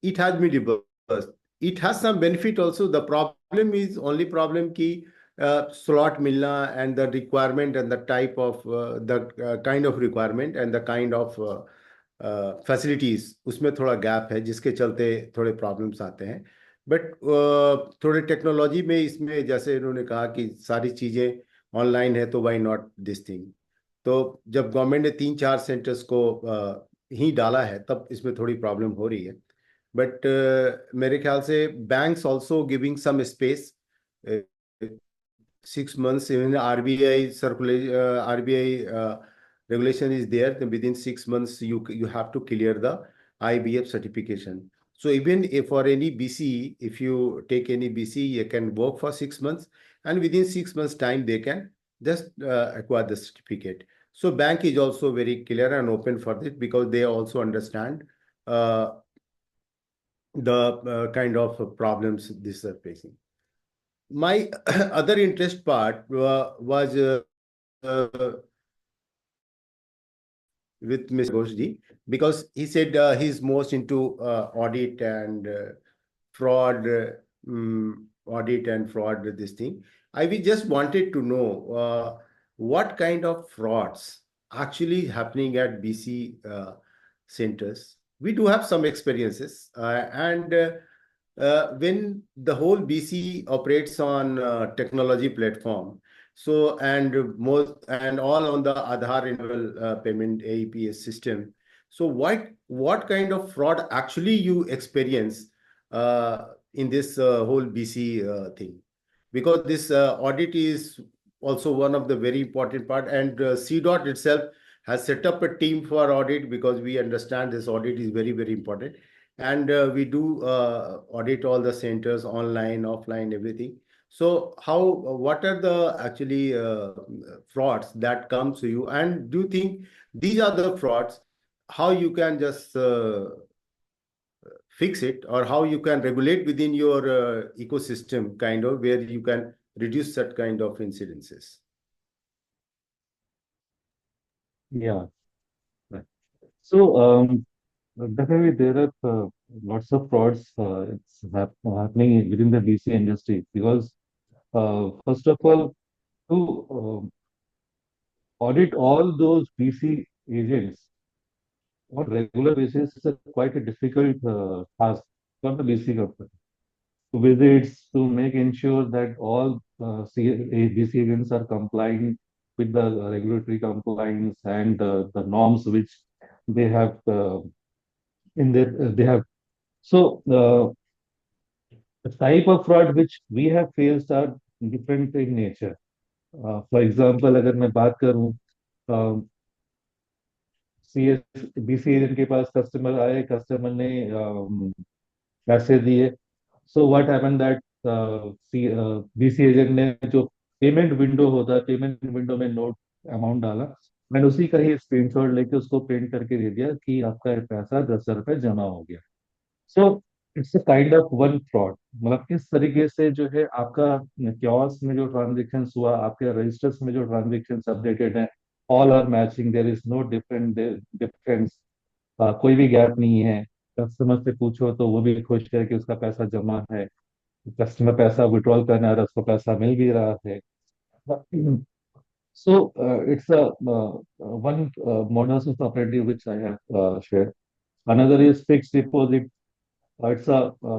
Speaker 6: it has been reversed. It has some benefit also. The problem is only problem ki slot milna and the requirement and the type of the kind of requirement and the kind of facilities उसमें थोड़ा gap है जिसके चलते थोड़े problems आते हैं but थोड़े technology में इसमें जैसे इन्होंने कहा कि सारी चीज़ें ऑनलाइन है तो वाई नॉट दिस थिंग तो जब गवर्नमेंट ने 3-4 सेंटर्स को ही डाला है तब इसमें थोड़ी प्रॉब्लम हो रही है बट मेरे ख्याल से banks also giving some space 6 months, even RBI circulation, RBI regulation is there. Then within 6 months, you have to clear the IBF certification. So even if for any BC, if you take any BC, you can work for 6 months, and within 6 months time they can just acquire the certificate. So bank is also very clear and open for this because they also understand the kind of problems this are facing. My other interest part was uh, with Mr. Ghoshji because he said he's most into audit and fraud, audit and fraud, this thing. We just wanted to know what kind of frauds actually happening at BC centers. We do have some experiences and when the whole BC operates on technology platform, so and most and all on the Aadhaar renewal payment AEPS system. So what kind of fraud actually you experience in this whole BC thing? Because this audit is also one of the very important part, and CDOT itself has set up a team for audit because we understand this audit is very important, and we do audit all the centers online, offline, everything. So what are the actually frauds that come to you, and do you think these are the frauds? How you can just fix it, or how you can regulate within your ecosystem, kind of where you can reduce that kind of incidences?
Speaker 2: Yeah. Right. So definitely there are lots of frauds happening within the BC industry because first of all, to audit all those BC agents on regular basis is quite a difficult task for the BC company. To visits to make ensure that all BC agents are complying with the regulatory compliance and the norms which they have in their they have. So the type of fraud which we have faced are different in nature. For example, अगर मैं बात करूं CS BC agent के पास customer आए customer ने पैसे दिए so what happen that BC agent ने जो पेमेंट विंडो होता है पेमेंट विंडो में नोट अमाउंट डाला मैंने उसी का ही स्क्रीनशॉट लेके उसको प्रिंट करके दे दिया कि आपका ये पैसा 10,000 रुपये जमा हो गया so it's a kind of one fraud मतलब इस तरीके से जो है आपका क्योस में जो ट्रांजेक्शन हुआ आपके रजिस्टर्स में जो ट्रांजेक्शन अपडेटेड है all are matching there is no difference कोई भी गैप नहीं है कस्टमर से पूछो तो वो भी खुश है कि उसका पैसा जमा है कस्टमर पैसा विड्रॉल करना है और उसको पैसा मिल भी रहा है so it's a one modus operative which I have shared another is fixed deposit it's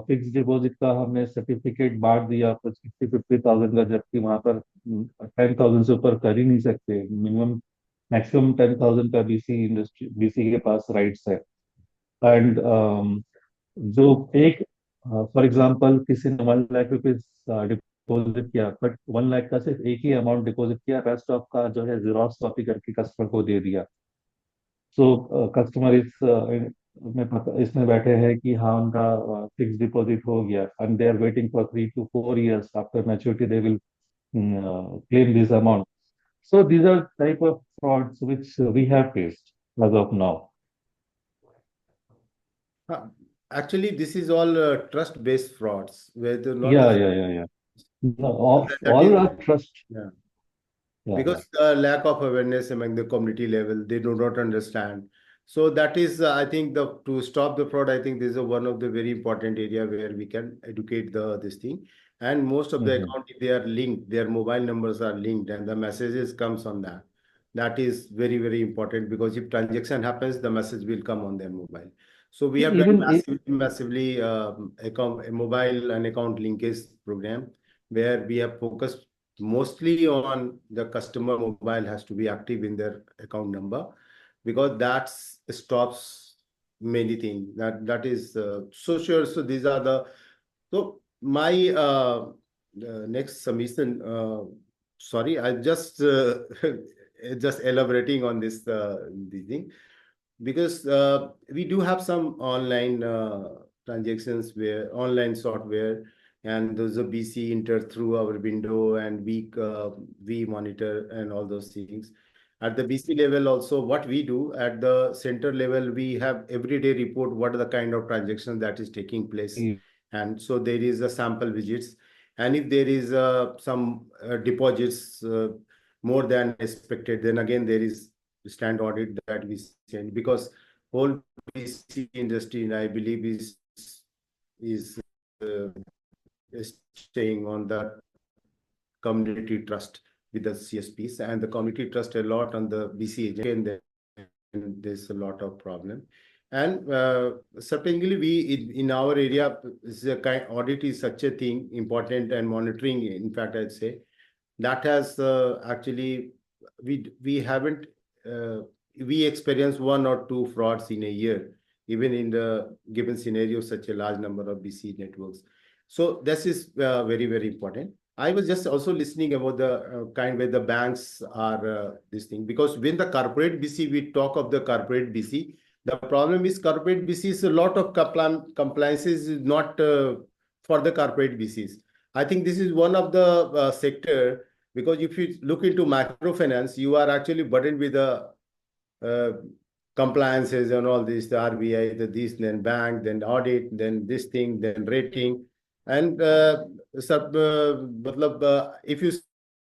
Speaker 2: fix deposit का हमने सर्टिफिकेट बांट दिया कुछ 50,000 का जबकि वहां पर 10,000 से ऊपर कर ही नहीं सकते मिनिमम मैक्सिमम 10,000 का BC इंडस्ट्री BC के पास राइट्स है एंड जो एक फॉर एग्जांपल किसी ने 1 लाख रुपीज डिपॉजिट किया, बट 1 लाख का सिर्फ एक ही अमाउंट डिपॉजिट किया, रेस्ट ऑफ का जो है जीरोक्स कॉपी करके कस्टमर को दे दिया। सो कस्टमर में इसमें बैठे हैं कि हाँ उनका फिक्स डिपॉजिट हो गया, and they are waiting for 3 to 4 years after maturity they will claim this amount. So these are type of frauds which we have faced as of now.
Speaker 6: Uh, Actually, this is all trust-based frauds, where the not
Speaker 2: Yeah. No,
Speaker 6: that
Speaker 2: all
Speaker 6: is,
Speaker 2: are trust.
Speaker 6: yeah.
Speaker 2: Yeah.
Speaker 6: Because the lack of awareness among the community level, they do not understand. So that is, I think, the to stop the fraud, I think this is one of the very important area where we can educate the this thing. And most of the
Speaker 2: Mhm.
Speaker 6: account, if they are linked, their mobile numbers are linked, and the messages comes on that. That is very, very important, because if transaction happens, the message will come on their mobile. So we have done
Speaker 2: Even it,
Speaker 6: massively account a mobile and account linkage program, where we have focused mostly on the customer mobile has to be active in their account number, because that stops many things. That is so sure. So these are the, so my next submission. Sorry, I just just elaborating on this the thing, because we do have some online transactions where online software, and those are BC enter through our window, and we monitor and all those things. At the BC level also, what we do at the center level, we have everyday report what are the kind of transactions that is taking place. And so there is a sample visits, and if there is some deposits more than expected, then again there is stand audit that we send, because whole PC industry, I believe, is uh, staying on the community trust with the CSPs, and the community trust a lot on the BC agent, and there's a lot of problem. And certainly we in our area, is a kind audit is such a thing important, and monitoring, in fact, I'd say that has actually we haven't we experience 1 or 2 frauds in a year, even in the given scenario, such a large number of BC networks. So this is very, very important. I was just also listening about the kind where the banks are this thing, because when the corporate BC, we talk of the corporate BC, the problem is corporate BC is a lot of compliances is not for the corporate BCs. I think this is one of the sector, because if you look into microfinance, you are actually burdened with the uh, compliances and all this, the RBI, the this, then bank, then audit, then this thing, then rating. And if you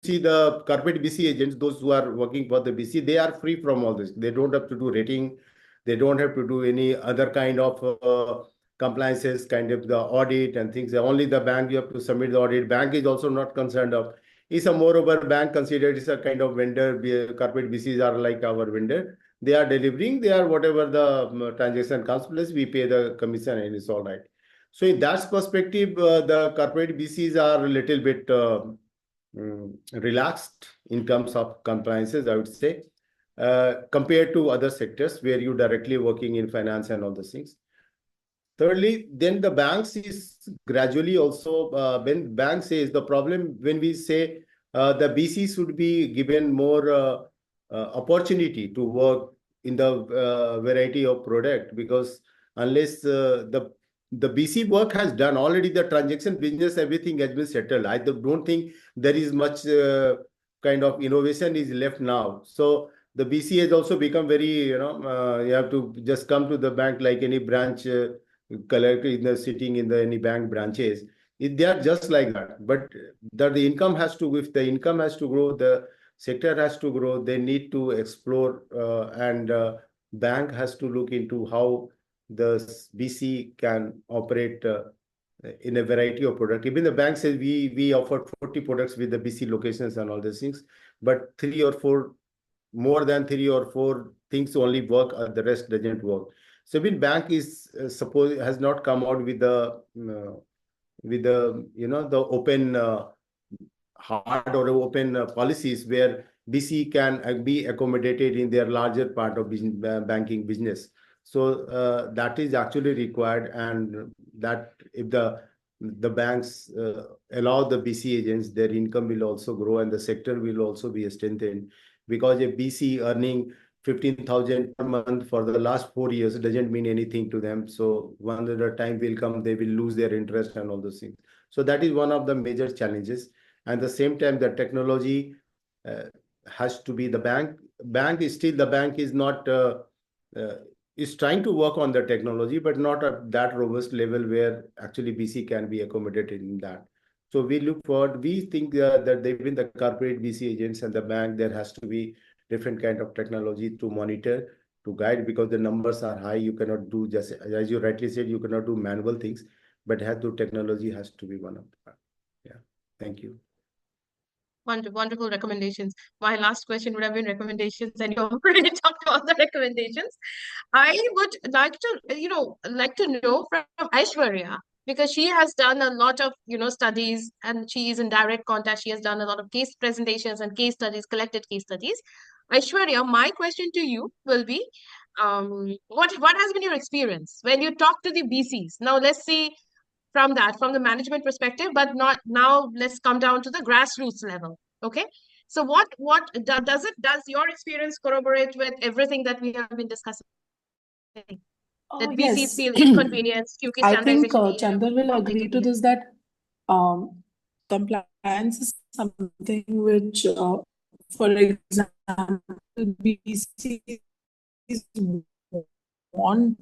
Speaker 6: see the corporate BC agents, those who are working for the BC, they are free from all this. They don't have to do rating. They don't have to do any other kind of compliances, kind of the audit and things. Only the bank, you have to submit the audit. Bank is also not concerned of. It's a moreover bank considered is a kind of vendor. Corporate BCs are like our vendor. They are delivering. They are whatever the transaction comes place. We pay the commission and it's all right. So in that perspective, the corporate BCs are a little bit relaxed in terms of compliances, I would say, compared to other sectors where you directly working in finance and all those things. Thirdly, then the banks is gradually also, when bank says the problem, when we say the BC should be given more opportunity to work in the variety of product, because unless the BC work has done already, the transaction business, everything has been settled. I don't think there is much kind of innovation is left now. So the BC has also become very, you have to just come to the bank like any branch. Collect in the sitting in the any bank branches, they are just like that. But that the income has to, if the income has to grow, the sector has to grow, they need to explore, and bank has to look into how the BC can operate in a variety of product. Even the bank says we offer 40 products with the BC locations and all these things, but 3 or 4, more than 3 or 4 things only work, the rest doesn't work. So when bank is suppose has not come out with the the open hard or open policies where BC can be accommodated in their larger part of business, banking business. So that is actually required, and that if the banks allow the BC agents, their income will also grow and the sector will also be strengthened. Because a BC earning 15,000 per month for the last 4 years doesn't mean anything to them. So one the time will come, they will lose their interest and all those things. So that is one of the major challenges. And the same time, the technology uh, has to be the bank is still the bank is not uh, is trying to work on the technology, but not at that robust level where actually BC can be accommodated in that. So we look forward. We think that even the corporate BC agents and the bank, there has to be different kind of technology to monitor, to guide, because the numbers are high. You cannot do, just as you rightly said, you cannot do manual things, but has to technology has to be one of them. Yeah. Thank you.
Speaker 1: Wonderful recommendations. My last question would have been recommendations, and you already talked about the recommendations. I would like to, like to know from Aishwarya, because she has done a lot of, studies, and she is in direct contact. She has done a lot of case presentations and case studies, collected case studies. Aishwarya, my question to you will be, what has been your experience when you talk to the BCs? Now, let's see from the management perspective, but not now. Let's come down to the grassroots level. Okay. So does your experience corroborate with everything that we have been discussing? That BCs
Speaker 3: Yes,
Speaker 1: feel inconvenienced due to
Speaker 3: I think
Speaker 1: standardization need and
Speaker 3: Chandar will agree to
Speaker 1: inconvenience.
Speaker 3: this that um, compliance is something which, for example, BCs want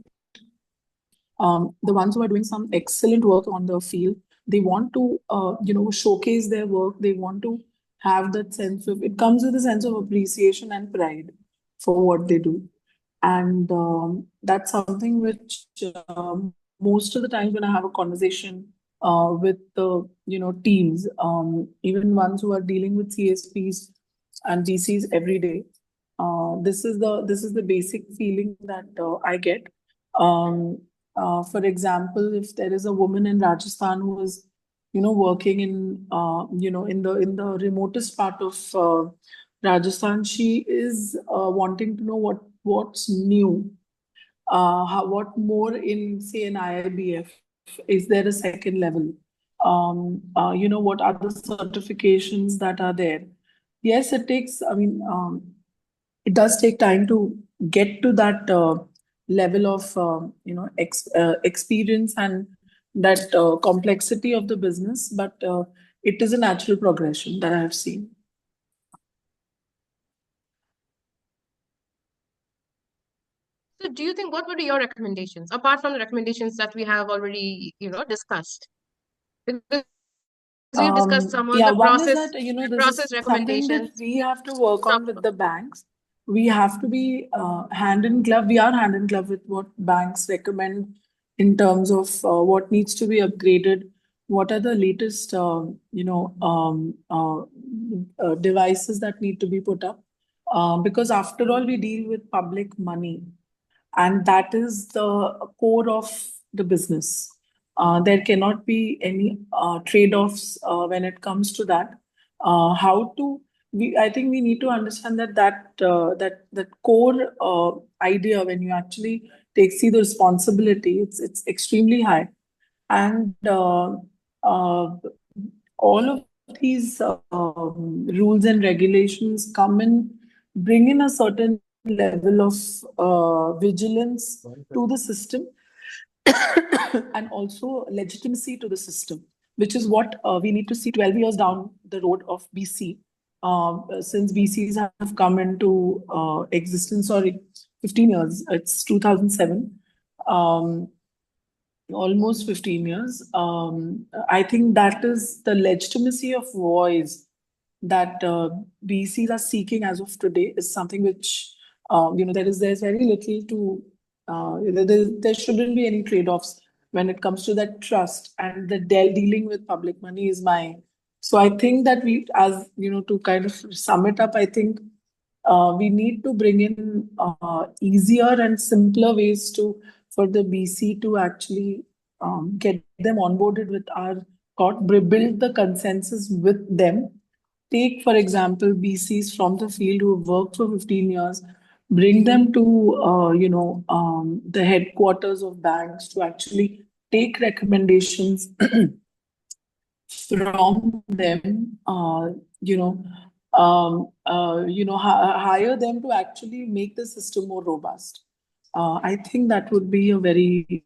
Speaker 3: the ones who are doing some excellent work on the field, they want to showcase their work. They want to have that sense of, it comes with a sense of appreciation and pride for what they do. And that's something which most of the times when I have a conversation with the teams, even ones who are dealing with CSPs and DCs every day, this is the basic feeling that I get. Um, for example, if there is a woman in Rajasthan who is, working in, in the remotest part of Rajasthan, she is wanting to know what's new, what more in, say, an IIBF. Is there a second level? What are the certifications that are there? Yes, it takes. I mean, it does take time to get to that level of experience and that complexity of the business, but it is a natural progression that I have seen.
Speaker 1: So do you think, what would be your recommendations apart from the recommendations that we have already, discussed? Because we discussed some on
Speaker 3: Yeah,
Speaker 1: the
Speaker 3: one is
Speaker 1: process
Speaker 3: that, this
Speaker 1: process
Speaker 3: is something that
Speaker 1: recommendations.
Speaker 3: we have to work
Speaker 1: Some
Speaker 3: on with the banks. We have to be hand in glove. We are hand in glove with what banks recommend in terms of what needs to be upgraded, what are the latest, devices that need to be put up. Because after all, we deal with public money, and that is the core of the business. There cannot be any trade-offs when it comes to that. How to I think we need to understand that core idea, when you actually see the responsibility, it's extremely high, and all of these rules and regulations come in, bring in a certain level of vigilance to the system and also legitimacy to the system, which is what we need to see 12 years down the road of BC. Since BCs have come into existence, sorry, 15 years, it's 2007. Almost 15 years. I think that is the legitimacy of voice that BCs are seeking as of today is something which, there's very little to, there shouldn't be any trade-offs when it comes to that trust, and the dealing with public money is my. So I think that we, as to kind of sum it up, I think we need to bring in easier and simpler ways to for the BC to actually get them onboarded with our court, build the consensus with them. Take, for example, BCs from the field who have worked for 15 years, bring them to the headquarters of banks to actually take recommendations from them, hire them to actually make the system more robust. I think that would be a very,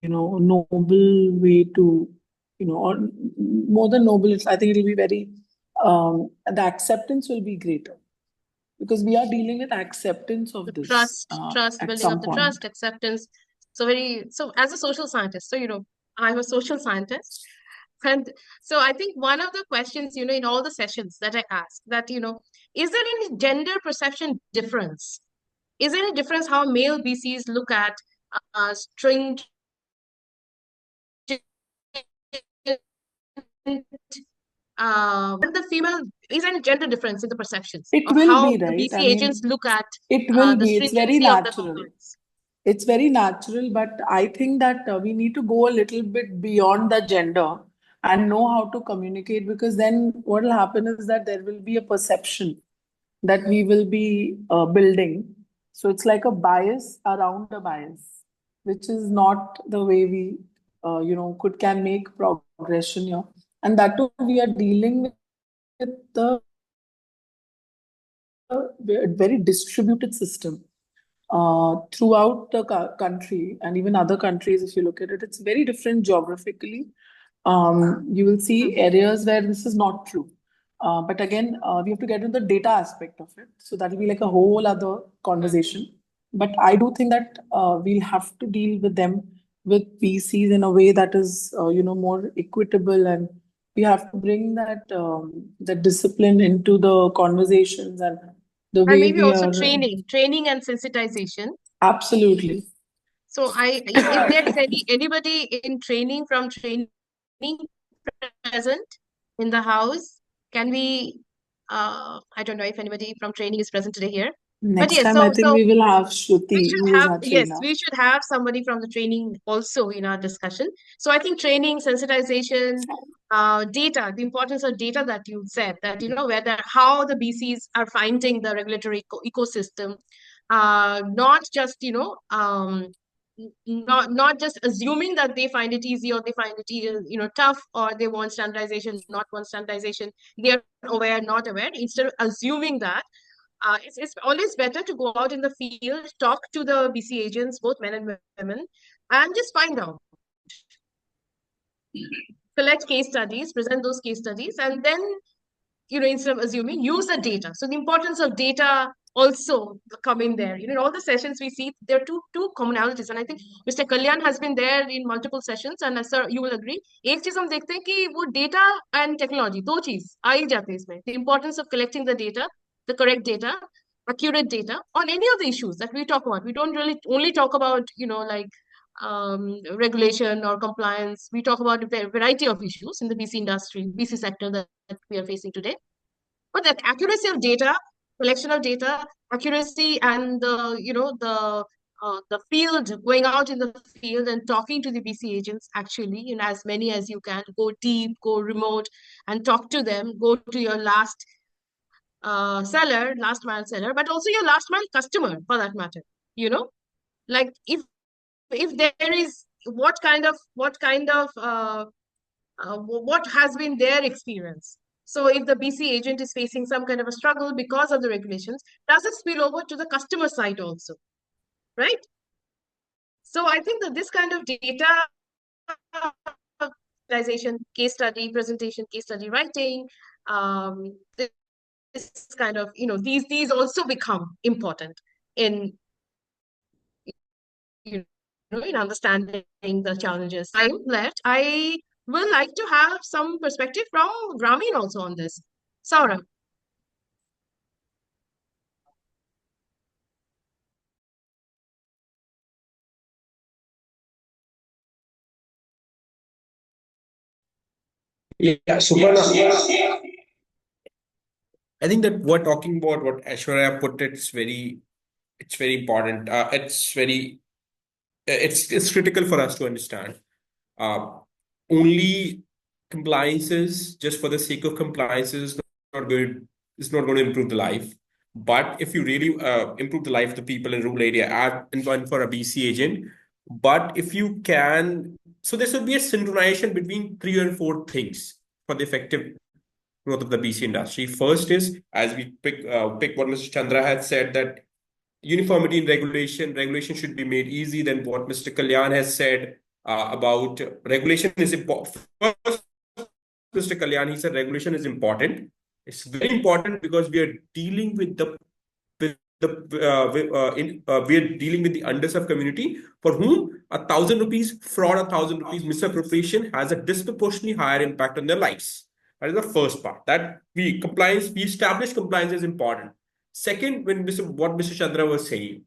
Speaker 3: noble way to, or more than noble, I think it'll be very, the acceptance will be greater because we are dealing with acceptance of
Speaker 1: The
Speaker 3: this
Speaker 1: trust,
Speaker 3: at
Speaker 1: building
Speaker 3: some
Speaker 1: up the
Speaker 3: point.
Speaker 1: trust, acceptance. So as a social scientist, so I'm a social scientist. And so I think one of the questions, in all the sessions that I ask that, is there any gender perception difference? Is there any difference how male BCs look at string and the female, is there any gender difference in the perceptions
Speaker 3: It
Speaker 1: of
Speaker 3: will
Speaker 1: how
Speaker 3: be,
Speaker 1: the
Speaker 3: right? I
Speaker 1: BC agents
Speaker 3: mean,
Speaker 1: look at
Speaker 3: it will
Speaker 1: the
Speaker 3: be. It's very
Speaker 1: stringency of the
Speaker 3: natural.
Speaker 1: compliance?
Speaker 3: It's very natural, but I think that we need to go a little bit beyond the gender and know how to communicate, because then what will happen is that there will be a perception that we will be building. So it's like a bias around a bias, which is not the way we, can make progression here. And that too, we are dealing with the very distributed system throughout the country, and even other countries. If you look at it, it's very different geographically. You will see
Speaker 1: Mhm.
Speaker 3: areas where this is not true. But again, we have to get into the data aspect of it. So that will be like a whole other conversation. But I do think that we'll have to deal with them with PCs in a way that is, more equitable, and we have to bring that discipline into the conversations and the
Speaker 1: And
Speaker 3: way
Speaker 1: maybe
Speaker 3: we
Speaker 1: also
Speaker 3: are.
Speaker 1: training and sensitization.
Speaker 3: Absolutely.
Speaker 1: So if there is anybody in training from training present in the house, can we, I don't know if anybody from training is present today here, but
Speaker 3: Next
Speaker 1: yes,
Speaker 3: time, I think
Speaker 1: so
Speaker 3: we will have
Speaker 1: we
Speaker 3: Shruti,
Speaker 1: should
Speaker 3: who is
Speaker 1: have,
Speaker 3: our
Speaker 1: yes,
Speaker 3: trainer.
Speaker 1: we should have somebody from the training also in our discussion. So I think training, sensitization, data, the importance of data that you said, that, whether how the BCs are finding the regulatory ecosystem, not just, not just assuming that they find it easy or they find it, tough, or they want standardization, not want standardization. They are aware, not aware. Instead of assuming that, it's always better to go out in the field, talk to the BC agents, both men and women, and just find out. Collect case studies, present those case studies, and then, instead of assuming, use the data. So the importance of data also come in there. In all the sessions we see, there are two commonalities, and I think Mr. Kalyan has been there in multiple sessions, and sir, you will agree. एक चीज हम देखते हैं कि वो data and technology दो चीज आ ही जाते हैं इसमें. The importance of collecting the data, the correct data, accurate data on any of the issues that we talk about. We don't really only talk about, like regulation or compliance. We talk about a variety of issues in the BC industry, BC sector that we are facing today. But the accuracy of data, collection of data, accuracy, and the field, going out in the field and talking to the BC agents, actually, as many as you can, go deep, go remote, and talk to them. Go to your last last mile seller, but also your last mile customer, for that matter. Like if there is, what has been their experience. So if the BC agent is facing some kind of a struggle because of the regulations, does it spill over to the customer side also, right? So I think that this kind of data case study presentation, case study writing, this kind of, these also become important in, in understanding the challenges. Time left. I will like to have some perspective from Ramin also on this. Saurabh.
Speaker 4: Yeah, Suparna. I think that we're talking about what Aishwarya put. It's very important. It's critical for us to understand. Uh, Only compliances just for the sake of compliance is not going to improve the life. But if you really improve the life of the people in rural area, and for a BC agent, but if you can, so there should be a synchronization between three or four things for the effective growth of the BC industry. First is, as we pick what Mr. Chandra had said, that uniformity in regulation should be made easy. Then what Mr. Kalyan has said about regulation is important. First, Mr. Kalyan, he said regulation is important. It's very important because we are dealing with we are dealing with the underserved community for whom 1,000 rupees fraud, 1,000 rupees misappropriation has a disproportionately higher impact on their lives. That is the first part. That we establish compliance is important. Second, what Mr. Chandra was saying,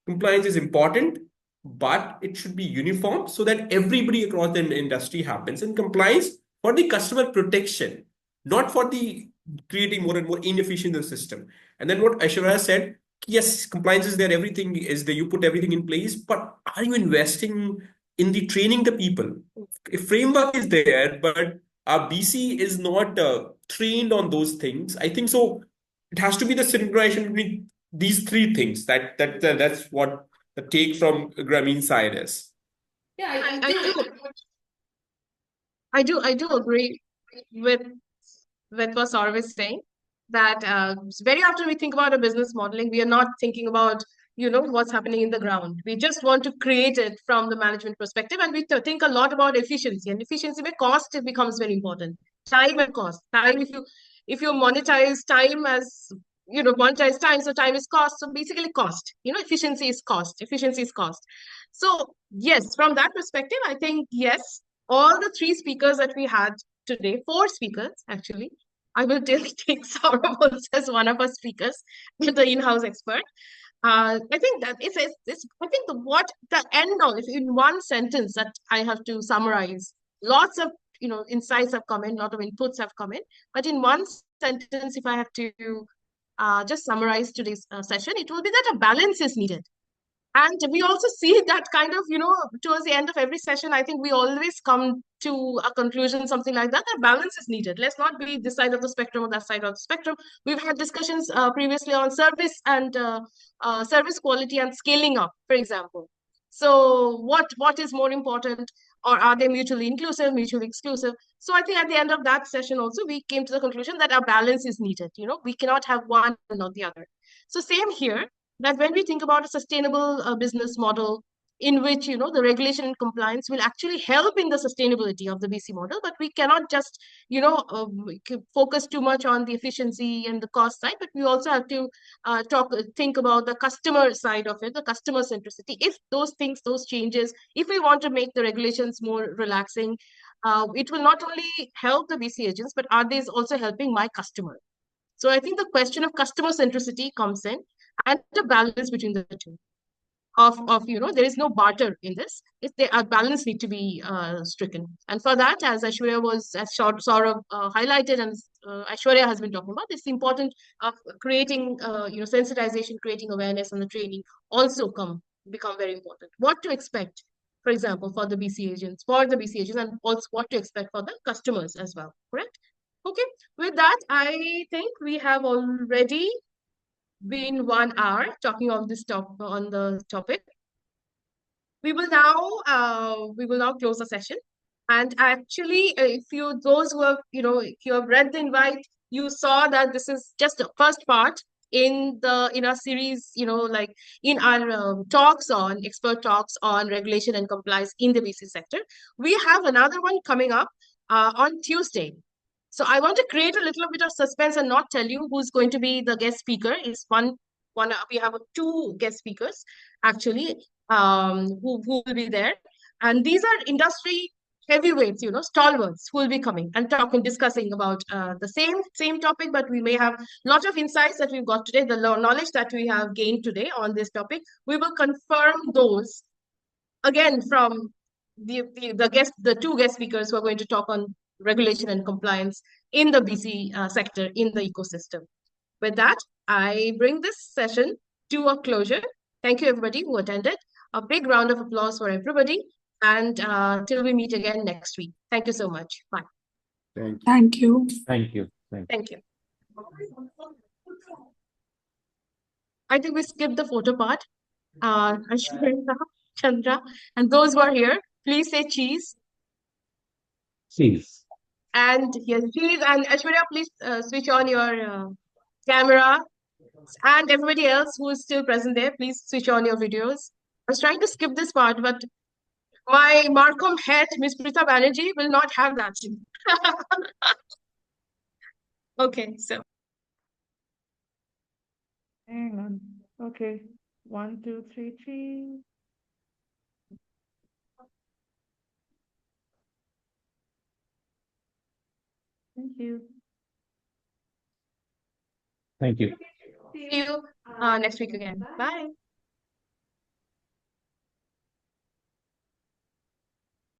Speaker 4: compliance is important, but it should be uniform so that everybody across the industry happens in compliance for the customer protection, not for the creating more and more inefficient in the system. And then what Aishwarya said, yes, compliance is there, everything is there, you put everything in place, but are you investing in the training the people? A framework is there, but our BC is not trained on those things. I think so. It has to be the synchronization between these three things. That's what the take from Grameen side is.
Speaker 5: Yeah,
Speaker 1: I do agree with what Saurav is saying, that very often we think about a business modeling, we are not thinking about, what's happening in the ground. We just want to create it from the management perspective, and we think a lot about efficiency, and efficiency where cost it becomes very important. Time and cost. Time, if you monetize time as, monetize time, so time is cost. So basically cost, efficiency is cost. Efficiency is cost. So yes, from that perspective, I think yes, all the three speakers that we had today, four speakers actually. I will take Saurabh also as one of our speakers, the in-house expert. I think that it's I think the end all, if in one sentence that I have to summarize, lots of insights have come in, lot of inputs have come in, but in one sentence, if I have to just summarize today's session, it will be that a balance is needed. And we also see that kind of, towards the end of every session, I think we always come to a conclusion, something like that, that balance is needed. Let's not be this side of the spectrum or that side of the spectrum. We've had discussions previously on service and service quality and scaling up, for example. So what is more important, or are they mutually inclusive, mutually exclusive? So I think at the end of that session also, we came to the conclusion that a balance is needed. We cannot have one and not the other. So same here, that when we think about a sustainable business model in which the regulation and compliance will actually help in the sustainability of the BC model, but we cannot just focus too much on the efficiency and the cost side, but we also have to think about the customer side of it, the customer centricity. If those changes, if we want to make the regulations more relaxing, it will not only help the BC agents, but are they also helping my customer? So I think the question of customer centricity comes in, and the balance between the two. There is no barter in this. A balance need to be stricken. And for that, as Saurabh highlighted, and Aishwarya has been talking about, it's important of creating sensitization, creating awareness, and the training also become very important. What to expect, for example, for the BC agents, and also what to expect for the customers as well. Correct? Okay. With that, I think we have already been 1 hour talking on the topic. We will now close the session. And actually, if those who have if you have read the invite, you saw that this is just the first part in our series. Like in our expert talks on regulation and compliance in the BC sector. We have another one coming up on Tuesday. So I want to create a little bit of suspense and not tell you who's going to be the guest speaker. We have two guest speakers actually who will be there, and these are industry heavyweights, stalwarts who will be coming and discussing about the same topic, but we may have a lot of insights that we've got today, the knowledge that we have gained today on this topic. We will confirm those again from the two guest speakers who are going to talk on regulation and compliance in the BC sector, in the ecosystem. With that, I bring this session to a closure. Thank you, everybody who attended. A big round of applause for everybody. And till we meet again next week. Thank you so much. Bye.
Speaker 6: Thank you.
Speaker 3: Thank you.
Speaker 2: Thank you.
Speaker 1: Thank you. I think we skipped the photo part. Ashwini, Chandra, and those who are here, please say cheese.
Speaker 2: Cheese.
Speaker 1: And yes, cheese. And Ashwarya, please switch on your camera. And everybody else who is still present there, please switch on your videos. I was trying to skip this part, but my Markham head, Miss Pritha Banerjee, will not have that. Okay, so. Hang on. Okay. 1, 2, 3, 3. Thank you.
Speaker 2: Thank you.
Speaker 1: See you next week again. Bye.